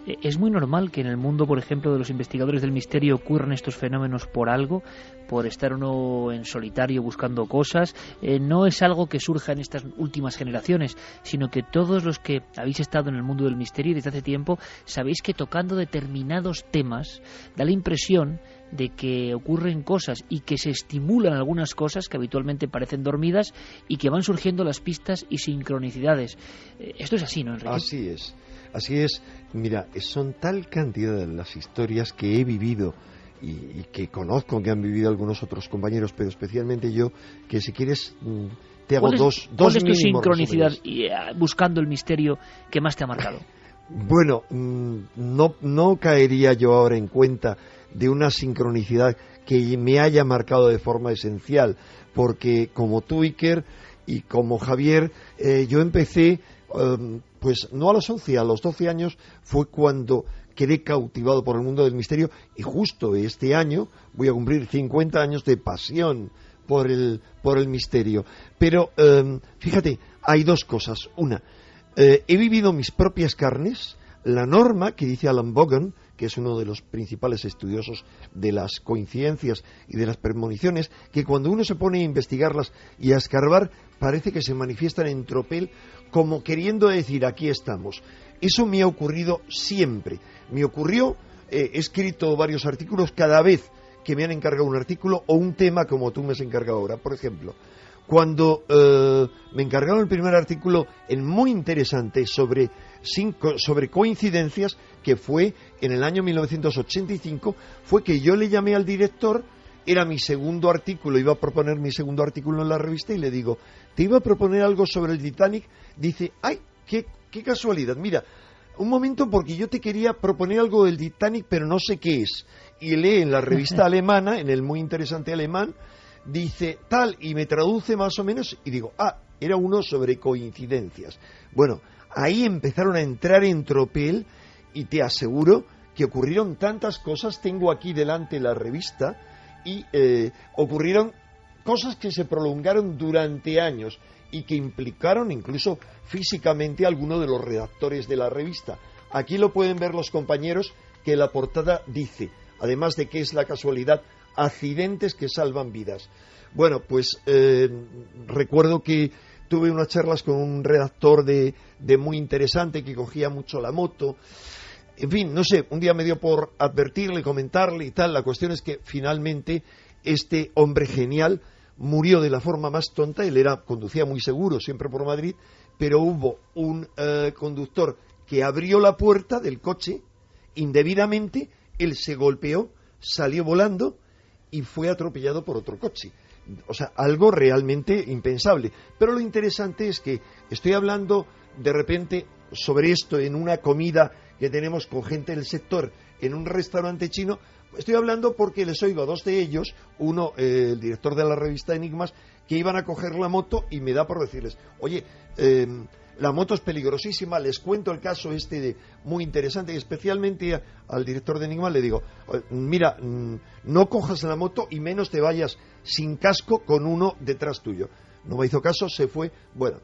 [SPEAKER 1] ¿es muy normal que en el mundo, por ejemplo, de los investigadores del misterio ocurran estos fenómenos por algo, por estar uno en solitario buscando cosas? No es algo que surja en estas últimas generaciones, sino que todos los que habéis estado en el mundo del misterio desde hace tiempo sabéis que tocando determinados temas da la impresión de que ocurren cosas y que se estimulan algunas cosas que habitualmente parecen dormidas y que van surgiendo las pistas y sincronicidades. Esto es así, ¿no, Enrique?
[SPEAKER 4] Así es. Mira, son tal cantidad de las historias que he vivido y que conozco que han vivido algunos otros compañeros, pero especialmente yo, que si quieres te hago dos
[SPEAKER 1] ¿Cuál es tu
[SPEAKER 4] mínimos
[SPEAKER 1] sincronicidad
[SPEAKER 4] resúmenes.
[SPEAKER 1] Buscando el misterio que más te ha marcado?
[SPEAKER 4] Bueno, no caería yo ahora en cuenta de una sincronicidad que me haya marcado de forma esencial, porque como tú, Iker, y como Javier, yo empecé, pues no a los 11, a los 12 años fue cuando quedé cautivado por el mundo del misterio, y justo este año voy a cumplir 50 años de pasión por el misterio. Pero fíjate, hay dos cosas. Una, he vivido mis propias carnes la norma que dice Alan Vaughan, que es uno de los principales estudiosos de las coincidencias y de las premoniciones, que cuando uno se pone a investigarlas y a escarbar, parece que se manifiestan en tropel como queriendo decir, aquí estamos. Eso me ha ocurrido siempre. Me ocurrió, he escrito varios artículos cada vez que me han encargado un artículo o un tema como tú me has encargado ahora. Por ejemplo, cuando me encargaron el primer artículo muy interesante sobre coincidencias, que fue en el año 1985, fue que yo le llamé al director, era mi segundo artículo, iba a proponer mi segundo artículo en la revista, y le digo, te iba a proponer algo sobre el Titanic. Dice, ¡ay, qué casualidad! Mira, un momento, porque yo te quería proponer algo del Titanic, pero no sé qué es. Y lee en la revista alemana, en el muy interesante alemán, dice tal, y me traduce más o menos, y digo, era uno sobre coincidencias. Bueno, ahí empezaron a entrar en tropel, y te aseguro que ocurrieron tantas cosas. Tengo aquí delante la revista, y ocurrieron cosas que se prolongaron durante años, y que implicaron incluso físicamente a alguno de los redactores de la revista. Aquí lo pueden ver los compañeros, que la portada dice, además de que es la casualidad, accidentes que salvan vidas. Bueno, pues recuerdo que tuve unas charlas con un redactor de muy interesante, que cogía mucho la moto. En fin, no sé, un día me dio por advertirle, comentarle y tal. La cuestión es que finalmente este hombre genial murió de la forma más tonta. Él conducía muy seguro, siempre por Madrid, pero hubo un conductor que abrió la puerta del coche indebidamente, él se golpeó, salió volando y fue atropellado por otro coche. O sea, algo realmente impensable. Pero lo interesante es que estoy hablando de repente sobre esto en una comida que tenemos con gente del sector en un restaurante chino. Estoy hablando porque les oigo a dos de ellos, uno, el director de la revista Enigmas, que iban a coger la moto, y me da por decirles, oye, la moto es peligrosísima. Les cuento el caso muy interesante, y especialmente al director de Enigmas le digo, mira, no cojas la moto y menos te vayas sin casco con uno detrás tuyo. No me hizo caso, se fue. Bueno,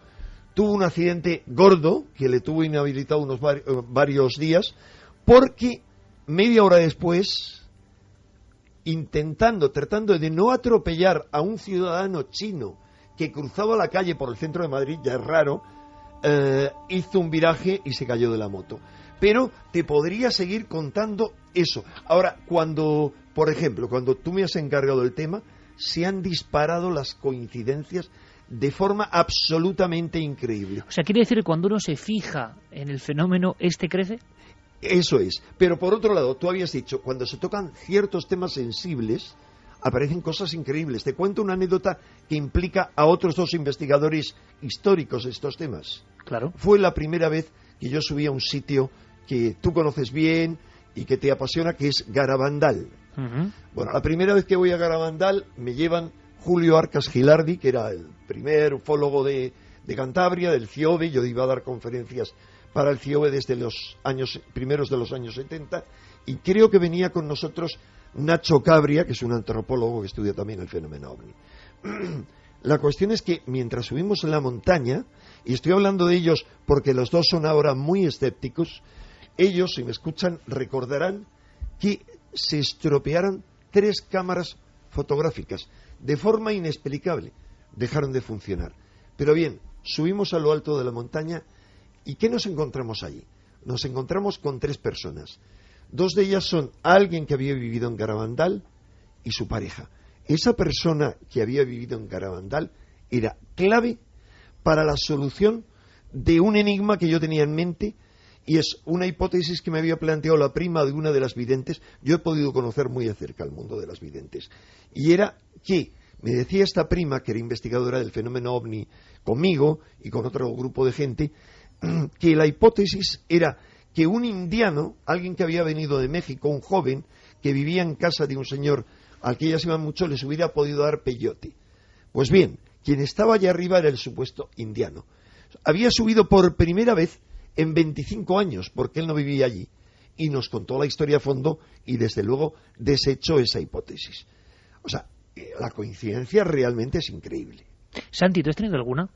[SPEAKER 4] tuvo un accidente gordo que le tuvo inhabilitado unos varios días, porque media hora después, tratando de no atropellar a un ciudadano chino que cruzaba la calle por el centro de Madrid, ya es raro, hizo un viraje y se cayó de la moto. Pero te podría seguir contando eso. Ahora, por ejemplo, cuando tú me has encargado del tema, se han disparado las coincidencias de forma absolutamente increíble.
[SPEAKER 1] O sea, ¿quiere decir que cuando uno se fija en el fenómeno, crece?
[SPEAKER 4] Eso es. Pero por otro lado, tú habías dicho, cuando se tocan ciertos temas sensibles, aparecen cosas increíbles. Te cuento una anécdota que implica a otros dos investigadores históricos de estos temas.
[SPEAKER 1] Claro.
[SPEAKER 4] Fue la primera vez que yo subí a un sitio que tú conoces bien y que te apasiona, que es Garabandal.
[SPEAKER 1] Uh-huh.
[SPEAKER 4] Bueno, la primera vez que voy a Garabandal me llevan Julio Arcas Gilardi, que era el primer ufólogo de Cantabria, del CIOBE. Yo iba a dar conferencias para el CIOBE desde los primeros de los años 70, y creo que venía con nosotros Nacho Cabria, que es un antropólogo que estudia también el fenómeno ovni. La cuestión es que mientras subimos en la montaña, y estoy hablando de ellos porque los dos son ahora muy escépticos, ellos, si me escuchan, recordarán que se estropearon 3 cámaras fotográficas de forma inexplicable, dejaron de funcionar. Pero bien, subimos a lo alto de la montaña, ¿y qué nos encontramos allí? Nos encontramos con 3 personas. 2 de ellas son alguien que había vivido en Garabandal, y su pareja. Esa persona que había vivido en Garabandal era clave para la solución de un enigma que yo tenía en mente, y es una hipótesis que me había planteado la prima de una de las videntes. Yo he podido conocer muy de cerca el mundo de las videntes, y era que me decía esta prima, que era investigadora del fenómeno OVNI conmigo y con otro grupo de gente, que la hipótesis era que un indiano, alguien que había venido de México, un joven que vivía en casa de un señor al que ellas iban mucho, les hubiera podido dar peyote. Pues bien, quien estaba allá arriba era el supuesto indiano. Había subido por primera vez en 25 años, porque él no vivía allí, y nos contó la historia a fondo y desde luego desechó esa hipótesis. O sea, la coincidencia realmente es increíble.
[SPEAKER 1] Santi, ¿tú has tenido alguna?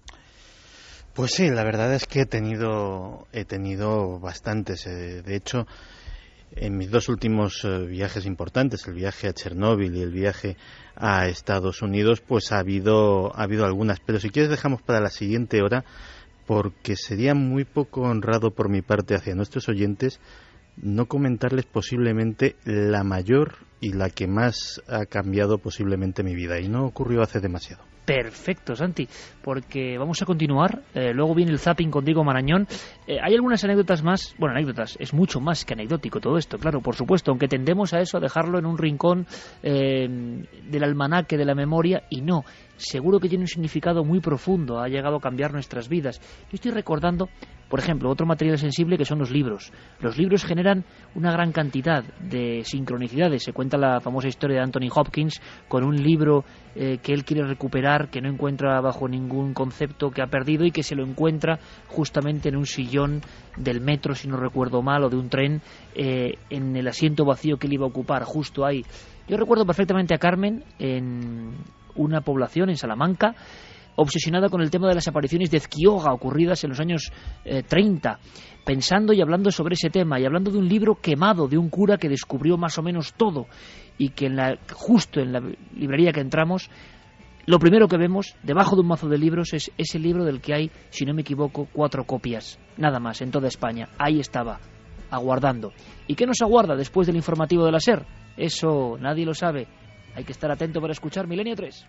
[SPEAKER 15] Pues sí, la verdad es que he tenido bastantes. De hecho, en mis dos últimos viajes importantes, el viaje a Chernóbil y el viaje a Estados Unidos, pues ha habido algunas. Pero si quieres dejamos para la siguiente hora, porque sería muy poco honrado por mi parte hacia nuestros oyentes no comentarles posiblemente la mayor y la que más ha cambiado posiblemente mi vida, y no ocurrió hace demasiado.
[SPEAKER 1] Perfecto, Santi, porque vamos a continuar. Luego viene el zapping con Diego Marañón. Hay algunas anécdotas más. Bueno, anécdotas, es mucho más que anecdótico todo esto, claro, por supuesto, aunque tendemos a eso, a dejarlo en un rincón del almanaque de la memoria, y no, seguro que tiene un significado muy profundo, ha llegado a cambiar nuestras vidas. Yo estoy recordando, por ejemplo, otro material sensible que son los libros. Los libros generan una gran cantidad de sincronicidades. Se cuenta la famosa historia de Anthony Hopkins con un libro que él quiere recuperar, que no encuentra bajo ningún concepto, que ha perdido, y que se lo encuentra justamente en un sillón del metro, si no recuerdo mal, o de un tren, en el asiento vacío que él iba a ocupar, justo ahí. Yo recuerdo perfectamente a Carmen en una población en Salamanca, obsesionada con el tema de las apariciones de Ezquioga ocurridas en los años 30, pensando y hablando sobre ese tema, y hablando de un libro quemado de un cura que descubrió más o menos todo, y que justo en la librería que entramos, lo primero que vemos debajo de un mazo de libros es ese libro del que hay, si no me equivoco, 4 copias, nada más, en toda España. Ahí estaba, aguardando. ¿Y qué nos aguarda después del informativo de la SER? Eso nadie lo sabe. Hay que estar atento para escuchar Milenio 3.